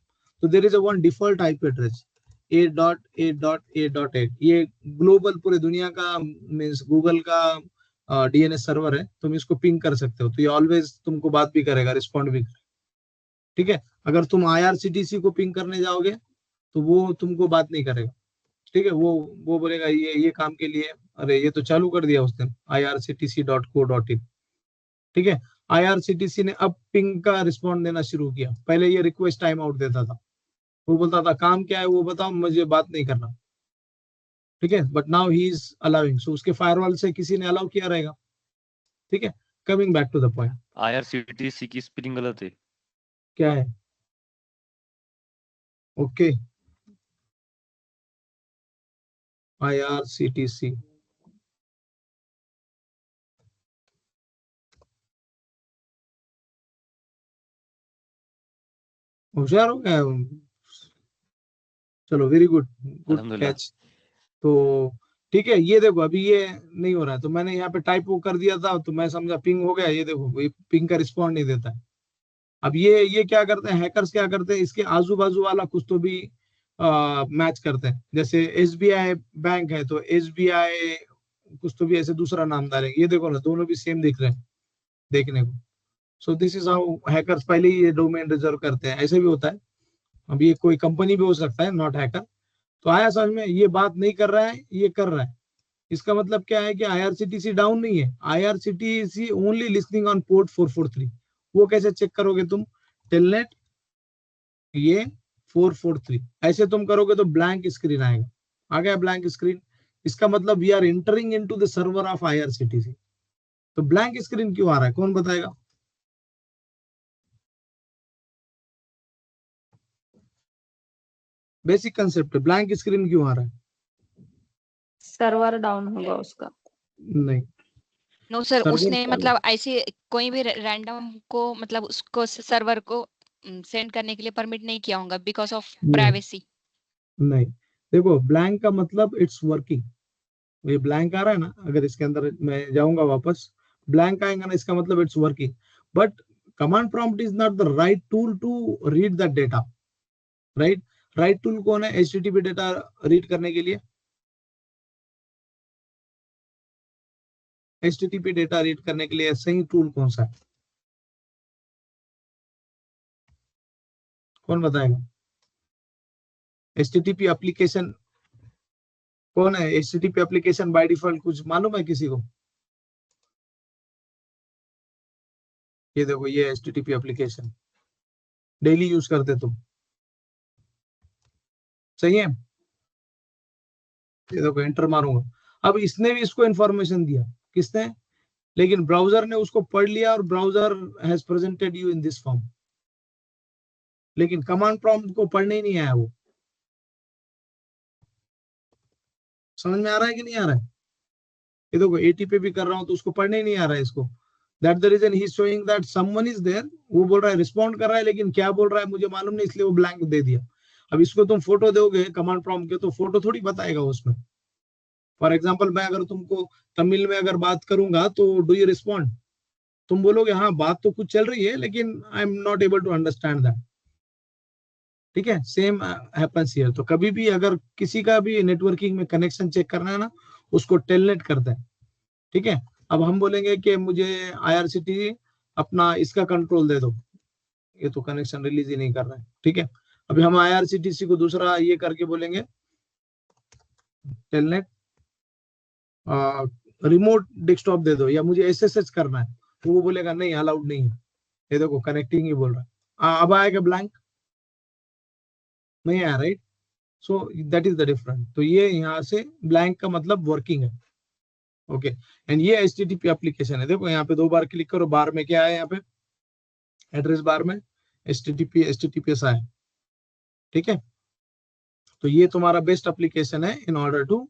तो there is a one default IP address 8.8.8.8. ये ग्लोबल पूरे दुनिया का मींस गूगल का डीएनएस सर्वर है. तुम इसको पिंग कर सकते हो. तो ये ऑलवेज तुमको बात भी करेगा, रिस्पॉन्ड भी करेगा. ठीक है. अगर तुम IRCTC को पिंग करने जाओगे तो वो तुमको बात नहीं करेगा. ठीक है. वो बोलेगा ये काम के लिए, अरे ये तो चालू कर दिया उसने irctc.co.in. ठीक है. IRCTC ने अब पिंग का रिस्पॉन्ड देना शुरू किया. पहले ये रिक्वेस्ट टाइम आउट देता था. वो बोलता था काम क्या है वो बताओ, मुझे बात नहीं करना. ठीक है, but now he is allowing, so उसके फायरवॉल से किसी ने अलाउ किया रहेगा। ठीक है, coming back to the point, IRCTC की स्पेलिंग गलत है। क्या है? ओके, IRCTC, होशियार हो गया। चलो, वेरी गुड, गुड अल्हम्दुलिल्लाह। कैच। तो ठीक है, ये देखो अभी ये नहीं हो रहा है, तो मैंने यहाँ पे टाइप वो कर दिया था, तो मैं समझा पिंग हो गया। ये देखो, ये पिंग का रिस्पॉन्ड नहीं देता है। अब ये क्या करते हैं हैकर्स, क्या करते हैं, इसके आजू बाजू वाला कुछ तो भी मैच करते हैं। जैसे SBI बैंक है तो SBI कुछ तो भी ऐसे दूसरा नाम डालेंगे। ये देखो ना, दोनों भी सेम दिख रहे हैं देखने को। सो दिस इज हाउ हैकर्स पहले ही ये डोमेन रिजर्व करते हैं। ऐसे भी होता है। अब ये कोई कंपनी भी हो सकता है, नॉट हैकर। तो आया समझ में? ये बात नहीं कर रहा है, ये कर रहा है। इसका मतलब क्या है कि IRCTC डाउन नहीं है, IRCTC only listening on port 443। वो कैसे चेक करोगे तुम? टेलनेट ये 443 ऐसे तुम करोगे तो ब्लैंक स्क्रीन आएगा। आ गया ब्लैंक स्क्रीन, इसका मतलब we are entering into the server of IRCTC। तो ब्लैंक स्क्रीन क्यों आ रहा है, कौन बताएगा? बेसिक कंसेप्ट है, ब्लैंक स्क्रीन क्यों आ रहा है? सर्वर डाउन होगा उसका। नहीं, नो सर, सर्वर उसने मतलब ऐसे कोई भी रैंडम को मतलब उसको सर्वर को सेंड करने के लिए परमिट नहीं किया होगा बिकॉज ऑफ प्राइवेसी। नहीं, देखो ब्लैंक का मतलब इट्स वर्किंग। ये ब्लैंक आ रहा है ना, अगर इसके अंदर मैं जाऊंगा वापस, ब्लैंक आएगा ना, इसका मतलब it's working. But command prompt is not the right tool to read the data. Right tool कौन है HTTP डेटा रीड करने के लिए? HTTP डेटा रीड करने के लिए सही टूल कौन सा है? कौन बताएगा? HTTP एप्लीकेशन कौन है? HTTP एप्लीकेशन बाय डिफॉल्ट कुछ मालूम है किसी को? ये देखो, ये HTTP एप्लीकेशन डेली यूज करते तुम, सही है? ये देखो, एंटर मारूंगा। अब इसने भी इसको इंफॉर्मेशन दिया, किसने? लेकिन ब्राउजर ने उसको पढ़ लिया और browser has presented you in this form. लेकिन कमांड प्रॉम्प्ट को पढ़ने ही नहीं आया वो। समझ में आ रहा है कि नहीं आ रहा है? ये देखो, AT पे भी कर रहा हूं तो उसको पढ़ने ही नहीं आ रहा है इसको। That the reason he is showing that someone is there. वो बोल रहा है, रिस्पॉन्ड कर रहा है, लेकिन क्या बोल रहा है मुझे मालूम नहीं, इसलिए वो ब्लैंक दे दिया। अब इसको तुम फोटो दोगे कमांड प्रॉम्प्ट के, तो फोटो थोड़ी बताएगा उसमें। फॉर एग्जाम्पल, मैं अगर तुमको तमिल में अगर बात करूंगा तो डू यू रिस्पॉन्ड? तुम बोलोगे हाँ बात तो कुछ चल रही है, लेकिन I am not able to understand that. ठीक है, सेम हैपेंस हियर। तो कभी भी अगर किसी का भी नेटवर्किंग में कनेक्शन चेक करना है ना, उसको टेलनेट करता है। ठीक है, अब हम बोलेंगे कि मुझे IRCTC अपना इसका कंट्रोल दे दो, ये तो कनेक्शन रिलीज ही नहीं कर रहा है। ठीक है, अभी हम IRCTC को दूसरा ये करके बोलेंगे टेलनेट रिमोट डेस्कटॉप दे दो, या मुझे SSH करना है, तो वो बोलेगा नहीं, अलाउड नहीं है। ये देखो, कनेक्टिंग ही बोल रहा है। अब आएगा ब्लैंक, नहीं आया, right? So that is the difference. तो ये यहाँ से ब्लैंक का मतलब वर्किंग है। ओके, एंड ये HTTP एप्लीकेशन है। देखो यहाँ पे 2 बार क्लिक करो, बार में क्या है, यहाँ पे एड्रेस बार में HTTPS आया। ठीक है, तो ये तुम्हारा बेस्ट एप्लीकेशन है इन ऑर्डर टू,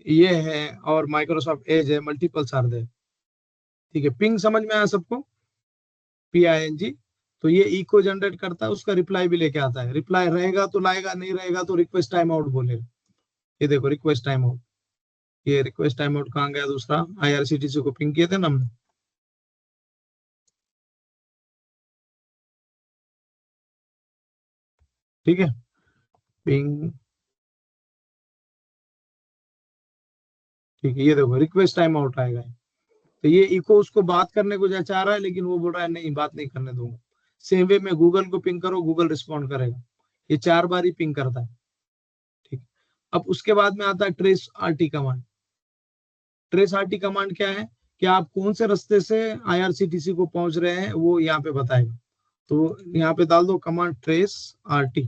ये है, और माइक्रोसॉफ्ट एज है, मल्टीपल आर देयर। ठीक है, पिंग समझ में आया सबको? PING। तो ये इको जनरेट करता है, उसका रिप्लाई भी लेके आता है। रिप्लाई रहेगा तो लाएगा, नहीं रहेगा तो रिक्वेस्ट टाइम आउट बोलेगा। ये देखो, रिक्वेस्ट टाइम आउट। ये रिक्वेस्ट टाइम आउट कहाँ गया? दूसरा IRCTC को पिंग किए थे ना हमने। ठीक है, पिंग। ठीक है, ये देखो, रिक्वेस्ट टाइम आउट आएगा। तो ये इको उसको बात करने को चाह रहा है, लेकिन वो बोल रहा है नहीं, बात नहीं करने दूंगा। सेम वे में गूगल को पिंग करो, गूगल रिस्पॉन्ड करेगा। ये 4 बार ही पिंग करता है। ठीक, अब उसके बाद में आता है trace RT command. Trace RT command क्या है कि आप कौन से रास्ते से IRCTC को पहुंच रहे हैं, वो यहाँ पे बताएगा। तो यहाँ पे डाल दो कमांड ट्रेस RT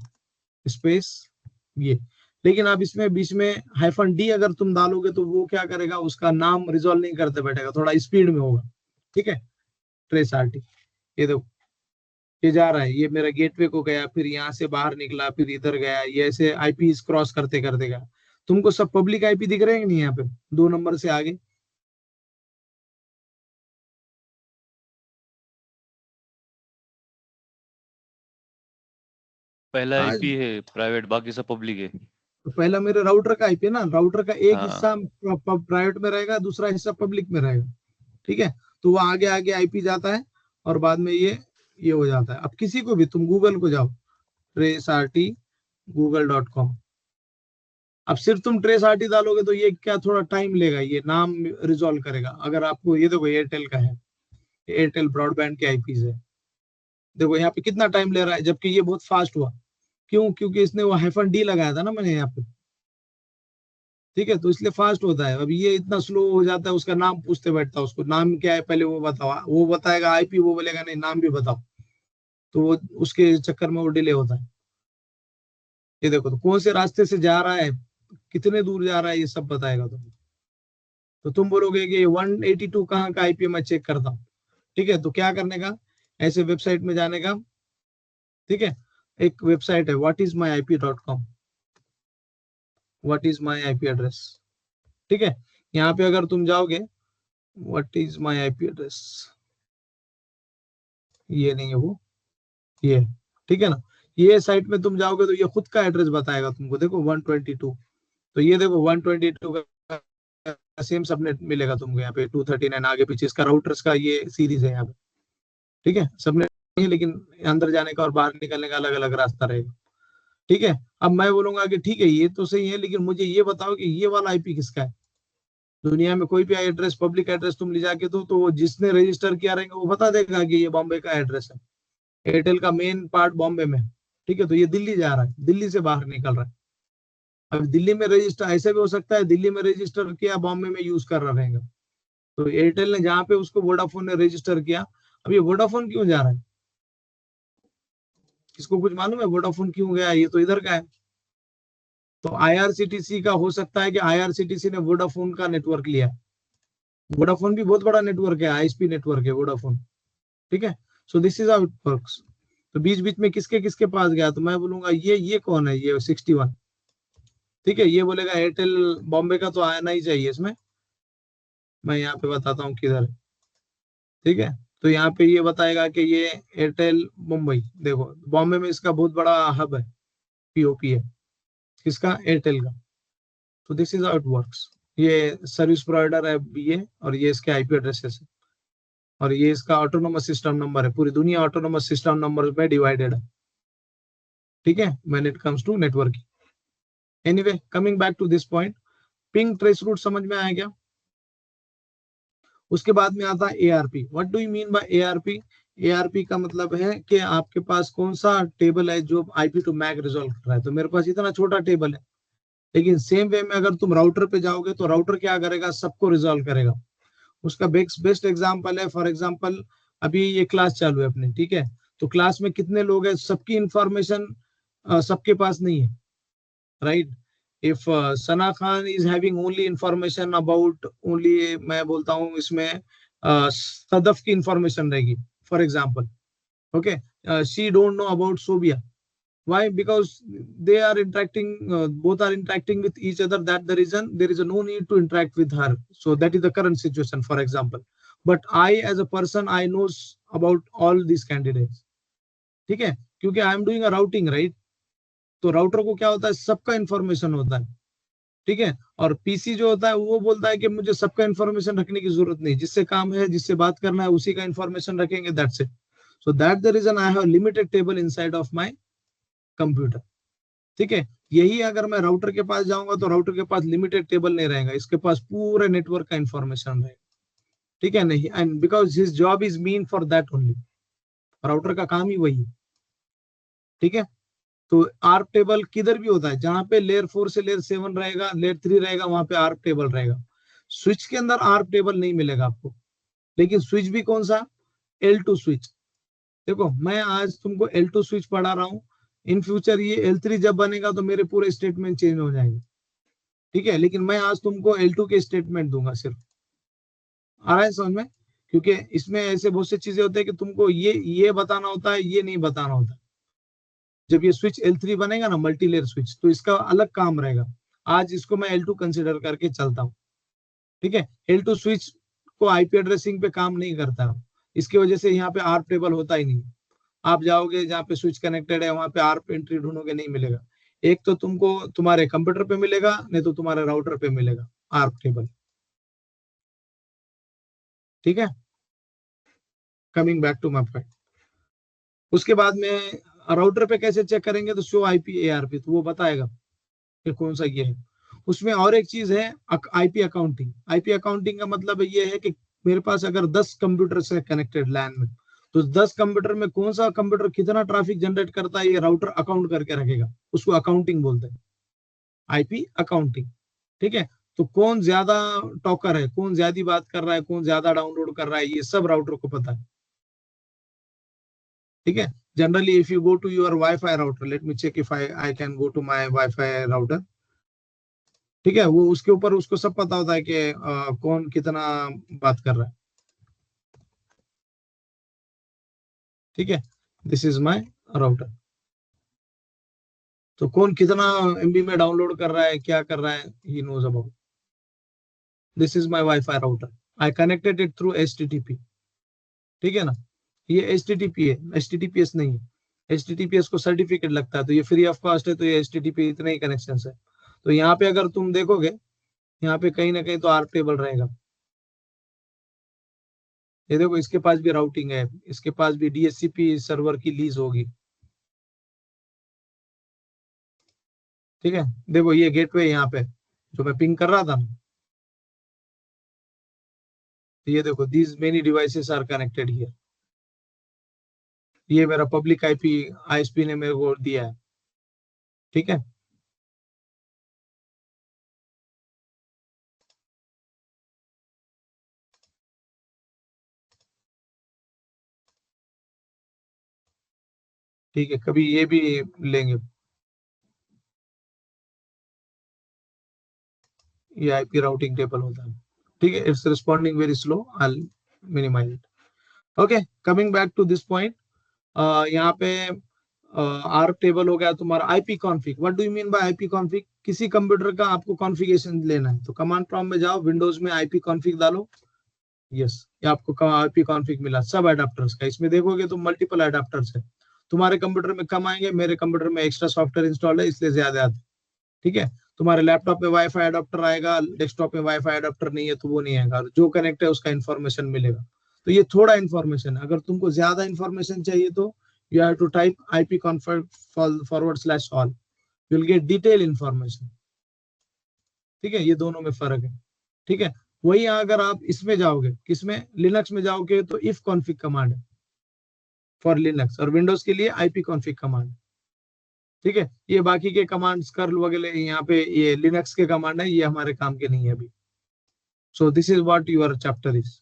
स्पेस ये। लेकिन आप इसमें बीच में -d अगर तुम डालोगे तो वो क्या करेगा, उसका नाम रिजॉल्व नहीं करते बैठेगा, थोड़ा स्पीड में होगा। ठीक है, ट्रेस RT, ये देखो ये जा रहा है, ये मेरा गेटवे को गया, फिर यहाँ से बाहर निकला, फिर इधर गया, ये ऐसे आईपी क्रॉस करते करते गया। तुमको सब पब्लिक आईपी दिख रहे हैं नहीं यहाँ पे 2 नंबर से आगे? पहला आज आईपी है प्राइवेट, बाकी सब पब्लिक है। तो पहला मेरे राउटर का आईपी है ना, राउटर का एक हाँ हिस्सा प्राइवेट में रहेगा, दूसरा हिस्सा पब्लिक में रहेगा। ठीक है, तो वो आगे आगे आईपी जाता है और बाद में ये हो जाता है। अब किसी को भी तुम गूगल को जाओ, traceRT google.com, अब सिर्फ तुम traceRT डालोगे तो ये क्या थोड़ा टाइम लेगा, ये नाम रिजॉल्व करेगा। अगर आपको ये देखो एयरटेल का है, एयरटेल ब्रॉडबैंड के आईपीज है, देखो यहाँ पे कितना टाइम ले रहा है, जबकि ये बहुत फास्ट हुआ। क्यों? क्योंकि इसने वो -d लगाया था ना मैंने यहाँ पे। ठीक है, तो इसलिए फास्ट होता है। अब ये इतना स्लो हो जाता है, उसका नाम पूछते बैठता है, उसको नाम क्या है पहले वो बताओ, वो बताएगा आईपी, वो बोलेगा नहीं नाम भी बताओ, तो वो उसके चक्कर में वो डिले होता है। ये देखो तो कौन से रास्ते से जा रहा है, कितने दूर जा रहा है, ये सब बताएगा तुम्हें। तो तुम बोलोगे कि 182 कहाँ का आईपी मैं चेक करता हूँ। ठीक है, तो क्या करने का, ऐसे वेबसाइट में जाने का। ठीक है, एक वेबसाइट है whatismyip.com, what is my IP address. ठीक है, यहाँ पे अगर तुम जाओगे what is my IP address, ये नहीं है वो, ये। ठीक है ना, ये साइट में तुम जाओगे तो ये खुद का एड्रेस बताएगा तुमको। देखो 122, तो ये देखो 122 का सेम सबनेट मिलेगा तुमको यहाँ पे, 239 आगे पीछे इसका राउटर्स का ये सीरीज है यहाँ पे। ठीक है, सबनेट नहीं है, लेकिन अंदर जाने का और बाहर निकलने का अलग अलग रास्ता रहेगा। ठीक है, अब मैं बोलूंगा कि ठीक है ये तो सही है, लेकिन मुझे ये बताओ कि ये वाला आईपी किसका है। दुनिया में कोई भी एड्रेस, पब्लिक एड्रेस तुम ले जाके दो, तो वो जिसने रजिस्टर किया रहेगा वो बता देगा कि ये बॉम्बे का एड्रेस है। एयरटेल का मेन पार्ट बॉम्बे में। ठीक है, तो ये दिल्ली जा रहा है, दिल्ली से बाहर निकल रहा है। अब दिल्ली में रजिस्टर, ऐसे भी हो सकता है दिल्ली में रजिस्टर किया, बॉम्बे में यूज कर रहा रहेगा। तो एयरटेल ने जहाँ पे उसको वोडाफोन ने रजिस्टर किया, अब ये वोडाफोन क्यों जा रहा है, किसको कुछ मालूम है वोडाफोन क्यों गया? ये तो इधर का है। तो IRCTC का हो सकता है कि IRCTC ने वोडाफोन का नेटवर्क लिया। वोडाफोन भी बहुत बड़ा नेटवर्क है, ISP नेटवर्क है वोडाफोन। ठीक है, so this is how it works. तो बीच बीच में किसके किसके पास गया, तो मैं बोलूंगा ये कौन है, ये 61। ठीक है, ये बोलेगा एयरटेल बॉम्बे का तो आना ही चाहिए इसमें। मैं यहाँ पे बताता हूँ किधर है। ठीक है, तो यहाँ पे ये बताएगा कि ये एयरटेल मुंबई, देखो बॉम्बे में इसका बहुत बड़ा हब है, POP है किसका, एयरटेल का। तो this is how it works. ये सर्विस प्रोवाइडर है ये, और ये इसके आईपी एड्रेसेस है, और ये इसका ऑटोनोमस सिस्टम नंबर है। पूरी दुनिया ऑटोनोमस सिस्टम नंबर पे डिवाइडेड है। ठीक है, when it comes to networking. Anyway, coming back to this point, ping trace route समझ में आया क्या? उसके बाद में आता है ARP। What do you mean bye ARP? ARP का मतलब है कि आपके पास कौन सा टेबल है जो IP टू मैक रिजॉल्व कर रहा है। तो मेरे पास इतना छोटा टेबल है, लेकिन सेम वे में अगर तुम राउटर पे जाओगे तो राउटर क्या करेगा, सबको रिजॉल्व करेगा। उसका बेस्ट एग्जांपल है, फॉर एग्जांपल अभी ये क्लास चालू है अपने। ठीक है, तो क्लास में कितने लोग हैं, सबकी इंफॉर्मेशन सबके पास नहीं है, right. If Sana Khan is having only information about only, मैं बोलता हूँ इसमें सदफ की इंफॉर्मेशन रहेगी for example, okay, she don't know about Sobia. Why? Because they are interacting, both are interacting with each other. That the reason there is no need to interact with her. So that is the current situation, for example. But I, as a person, I knows about all these candidates. ठीक है, क्योंकि I am doing a routing, right? तो राउटर को क्या होता है, सबका इंफॉर्मेशन होता है। ठीक है, और पीसी जो होता है वो बोलता है कि मुझे सबका इंफॉर्मेशन रखने की जरूरत नहीं, जिससे काम है, जिससे बात करना है, उसी का इंफॉर्मेशन रखेंगे, that's it. So that the reason I have limited table inside of my computer. ठीक है, यही अगर मैं राउटर के पास जाऊंगा तो राउटर के पास लिमिटेड टेबल नहीं रहेगा, इसके पास पूरे नेटवर्क का इंफॉर्मेशन रहेगा। ठीक है, नहीं, and because his job is mean for that only, router का काम ही वही है। ठीक है, तो आर्प टेबल किधर भी होता है, जहां पे लेयर 4 से लेयर 7 रहेगा, लेयर 3 रहेगा, वहां पे आर्प टेबल रहेगा। स्विच के अंदर आर्प टेबल नहीं मिलेगा आपको, लेकिन स्विच भी कौन सा, L2 स्विच। देखो मैं आज तुमको L2 स्विच पढ़ा रहा हूँ, इन फ्यूचर ये L3 जब बनेगा तो मेरे पूरे स्टेटमेंट चेंज हो जाएंगे, ठीक है। लेकिन मैं आज तुमको L2 के स्टेटमेंट दूंगा सिर्फ, आ रहा है समझ में? क्योंकि इसमें ऐसे बहुत सी चीजें होती है कि तुमको ये बताना होता है, ये नहीं बताना होता। जब ये स्विच L3 बनेगा ना, मल्टी लेयर स्विच, तो इसका अलग काम रहेगा। आज इसको मैं L2 कंसिडर करके चलता हूँ, ठीक है। L2 स्विच को आईपी एड्रेसिंग पे काम नहीं करता, इसकी वजह से यहाँ पे आर्प टेबल होता ही नहीं। आप जाओगे जहाँ पे स्विच कनेक्टेड है वहां पे आर्प एंट्री ढूंढोगे, नहीं मिलेगा। एक तो तुमको तुम्हारे कंप्यूटर पे मिलेगा, नहीं तो तुम्हारे राउटर पे मिलेगा आर्प टेबल, ठीक है। Coming back to my point, उसके बाद में राउटर पे कैसे चेक करेंगे, तो शो आईपी ARP, तो वो बताएगा कि कौन सा ये है। उसमें और एक चीज है आईपी अकाउंटिंग। आईपी अकाउंटिंग का मतलब ये है कि मेरे पास अगर 10 कंप्यूटर से कनेक्टेड लैन में, तो 10 कंप्यूटर में कौन सा कंप्यूटर कितना ट्रैफिक जनरेट करता है, ये राउटर अकाउंट करके रखेगा, उसको अकाउंटिंग बोलते हैं, आईपी अकाउंटिंग, ठीक है। तो कौन ज्यादा टॉकर है, कौन ज्यादा बात कर रहा है, कौन ज्यादा डाउनलोड कर रहा है, ये सब राउटर को पता है, ठीक है। Generally if you go to your wifi router, let me check if I can go to my wifi router, ठीक है। वो उसके ऊपर उसको सब पता होता है कि कौन कितना बात कर रहा है, ठीक है। दिस इज माय राउटर, तो कौन कितना MB में डाउनलोड कर रहा है, क्या कर रहा है, he knows about. This is my wifi router, I connected it through HTTP, ठीक है ना। ये HTTP है, HTTPS नहीं है। HTTPS को सर्टिफिकेट लगता है, तो ये फ्री ऑफ कॉस्ट है, तो ये HTTP इतने ही कनेक्शन है। तो यहाँ पे अगर तुम देखोगे, यहाँ पे कहीं ना कहीं तो आर्प टेबल रहेगा। ये देखो, इसके पास भी राउटिंग है, इसके पास भी DHCP सर्वर की लीज होगी, ठीक है। देखो ये गेटवे यहाँ पे जो मैं पिंग कर रहा था ना, ये देखो, these many devices are connected here. ये मेरा पब्लिक आईपी ISP ने मेरे को दिया है, ठीक है। ठीक है, कभी ये भी लेंगे, ये आईपी राउटिंग टेबल होता है, ठीक है। It's responding very slow, I minimize it. Okay, coming back to this point, यहाँ पे आर्प टेबल हो गया तुम्हारा। IP config, what do you mean by IP config? किसी कंप्यूटर का आपको कॉन्फ़िगरेशन लेना है, तो कमांड प्रॉम्प्ट में जाओ, विंडोज में आईपी कॉन्फिग डालो, यस, ये आपको आईपी कॉन्फिग मिला सब एडाप्टर्स का। इसमें देखोगे तो मल्टीपल एडाप्टर्स है, तुम्हारे कंप्यूटर में कम आएंगे, मेरे कंप्यूटर में एक्स्ट्रा सॉफ्टवेयर इंस्टॉल है इसलिए ज्यादा आते, ठीक है। तुम्हारे लैपटॉप में वाईफाई एडाप्टर आएगा, डेस्कटॉप में वाईफाई एडाप्टर नहीं है तो वो नहीं आएगा, जो कनेक्ट है उसका इन्फॉर्मेशन मिलेगा। तो ये थोड़ा इन्फॉर्मेशन है, अगर तुमको ज्यादा इन्फॉर्मेशन चाहिए तो you have to type IP config /all, you will get detail information, ठीक है। ये दोनों में फर्क है, ठीक है। वही अगर आप इसमें जाओगे, किसमें, लिनक्स में जाओगे, तो if config कमांड है फॉर लिनक्स, और विंडोज के लिए IP config कमांड, ठीक है। ये बाकी के कमांड्स कर्ल वगैरह यहाँ पे ये लिनक्स के कमांड है, ये हमारे काम के नहीं है अभी। सो this is what your chapter is.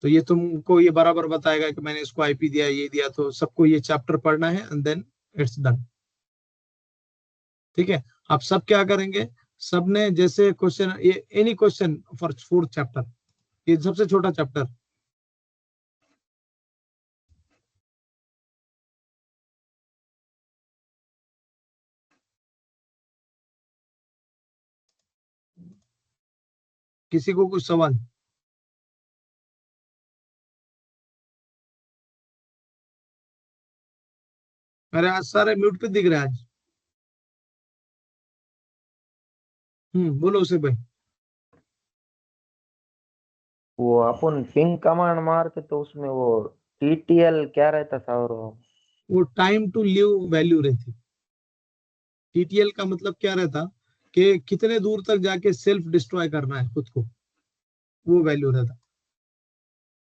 तो ये तुमको ये बराबर बताएगा कि मैंने इसको IP दिया, ये दिया, तो सबको ये चैप्टर पढ़ना है एंड देन इट्स डन, ठीक है। आप सब क्या करेंगे, सबने जैसे क्वेश्चन, ये any question for 4th chapter, ये सबसे छोटा चैप्टर, किसी को कुछ सवाल? अरे आज सारे म्यूट पे दिख रहे हैं आज। बोलो उसे भाई। वो अपन पिंग कमांड मारते तो उसमें वो TTL क्या रहता था, और वो टाइम टू लिव वैल्यू रहती। TTL का मतलब क्या रहता कि कितने दूर तक जाके सेल्फ डिस्ट्रॉय करना है खुद को, वो वैल्यू रहता,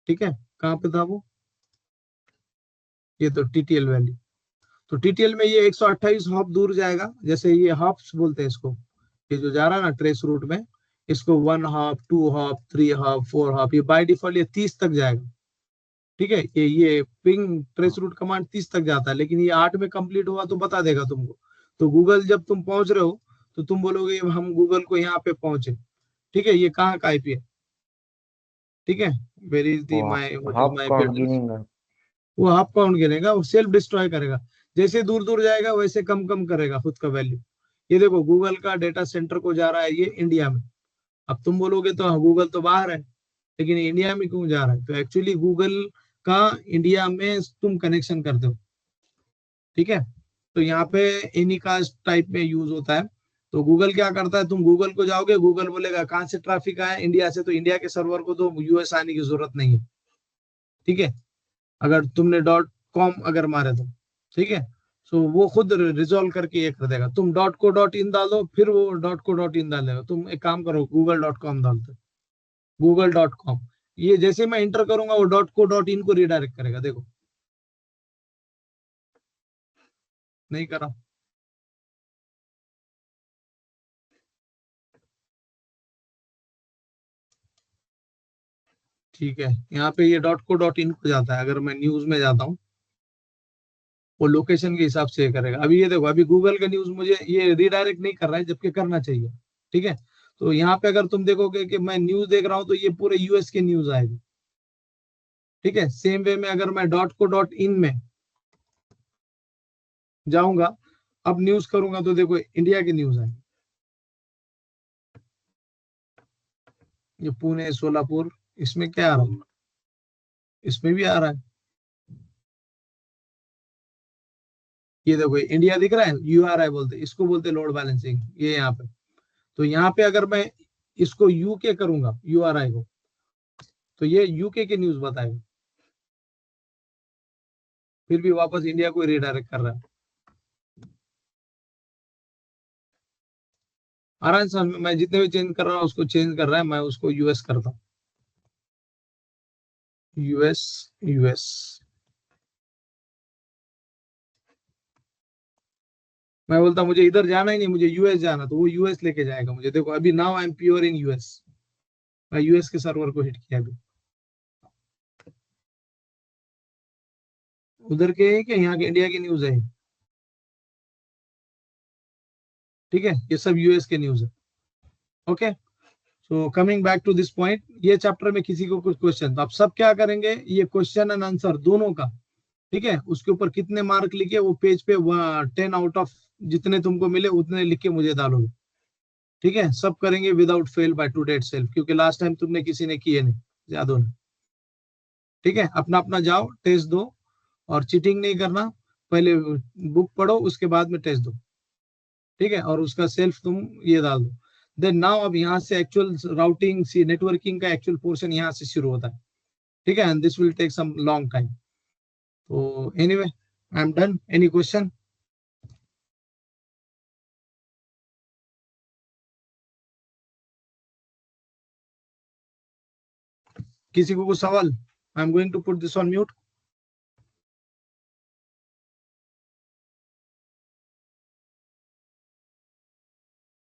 ठीक है। कहाँ पे था वो, ये तो TTL वैल्यू। तो TTL में ये 128 हॉप दूर जाएगा, जैसे ये हॉप्स बोलते हैं इसको, ये जो जा रहा है ना ट्रेस रूट में, इसको 1 हॉप, 2 हॉप, 3 हॉप, 4 हॉप, ये बाय डिफॉल्ट ये 30 तक जाएगा, ठीक है। ये पिंग ट्रेस रूट कमांड 30 तक जाता है, लेकिन ये 8 में कंप्लीट हुआ तो बता देगा तुमको। तो गूगल जब तुम पहुंच रहे हो तो तुम बोलोगे हम गूगल को यहाँ पे पहुंचे। ठीक है, ये कहाँ का आईपी है, ठीक है, वेर इज दी वो my what is half my IP count address. गिनेगा। वो हाफ काउंट गिनेगा, वो सेल्फ डिस्ट्रॉय करेगा। जैसे दूर दूर जाएगा वैसे कम कम करेगा खुद का वैल्यू। ये देखो गूगल का डेटा सेंटर को जा रहा है ये इंडिया में। अब तुम बोलोगे तो गूगल तो बाहर है, लेकिन इंडिया में क्यों जा रहा है? तो एक्चुअली गूगल का इंडिया में तुम कनेक्शन करते हो, ठीक है। तो यहाँ पे एनीकास्ट टाइप में यूज होता है। तो गूगल क्या करता है, तुम गूगल को जाओगे, गूगल बोलेगा कहाँ से ट्रैफिक आया, इंडिया से, तो इंडिया के सर्वर को तो यूएस आने की जरूरत नहीं है, ठीक है। अगर तुमने .com अगर मारे तो, ठीक है, तो वो खुद रिजोल्व करके ये कर देगा। तुम .co.in डाल दो, फिर वो .co.in डालेगा। तुम एक काम करो, google.com डाल दो, google.com। ये जैसे मैं इंटर करूंगा वो .co.in को रिडायरेक्ट करेगा। देखो नहीं करा, ठीक है। यहाँ पे ये .co.in को जाता है। अगर मैं न्यूज में जाता हूँ वो लोकेशन के हिसाब से करेगा। अभी ये देखो, अभी गूगल का न्यूज मुझे ये रिडायरेक्ट नहीं कर रहा है, जबकि करना चाहिए, ठीक है। तो यहाँ पे अगर तुम देखोगे कि मैं न्यूज देख रहा हूँ तो ये पूरे यूएस के न्यूज आएगा, ठीक है। सेम वे में अगर मैं .co.in में जाऊंगा, अब न्यूज करूंगा तो देखो इंडिया के न्यूज आएंगे। ये पुणे, सोलापुर, इसमें क्या आ रहा है, इसमें भी आ रहा है। ये देखो इंडिया दिख रहा है, URI बोलते, इसको बोलते लोड बैलेंसिंग, ये यहाँ पे। तो यहाँ पे अगर मैं इसको यूके करूंगा, URI को, तो ये यूके के न्यूज बताएगा, फिर भी वापस इंडिया को रिडायरेक्ट कर रहा है। आराम से मैं जितने भी चेंज कर रहा हूँ उसको चेंज कर रहा है, मैं उसको यूएस करता हूँ, यूएस यूएस। मैं बोलता मुझे इधर जाना ही नहीं, मुझे यूएस जाना, तो वो यूएस लेके जाएगा मुझे। देखो अभी now I am pure in US, मैं यूएस के सर्वर को हिट किया अभी। उधर के है कि यहाँ के इंडिया की न्यूज है, ठीक है, ये सब यूएस के न्यूज है। Okay, so coming back to this point, ये चैप्टर में किसी को कुछ क्वेश्चन, तो आप सब क्या करेंगे, ये क्वेश्चन एंड आंसर दोनों का, ठीक है, उसके ऊपर कितने मार्क लिखे वो पेज पे 10 आउट ऑफ जितने तुमको मिले उतने लिख के मुझे डालोगे, ठीक है। सब करेंगे without fail by today itself, क्योंकि लास्ट टाइम तुमने किसी ने किए नहीं, याद होना, ठीक है। अपना अपना जाओ टेस्ट दो, और चीटिंग नहीं करना, पहले बुक पढ़ो उसके बाद में टेस्ट दो, ठीक है, और उसका सेल्फ तुम ये डाल दो। देन नाउ अब यहाँ से एक्चुअल राउटिंग सी नेटवर्किंग का एक्चुअल पोर्शन यहाँ से शुरू होता है, ठीक है, and this will take some long time. तो anyway I am done. Any question? किसी को कुछ सवाल? I am going to put this on mute.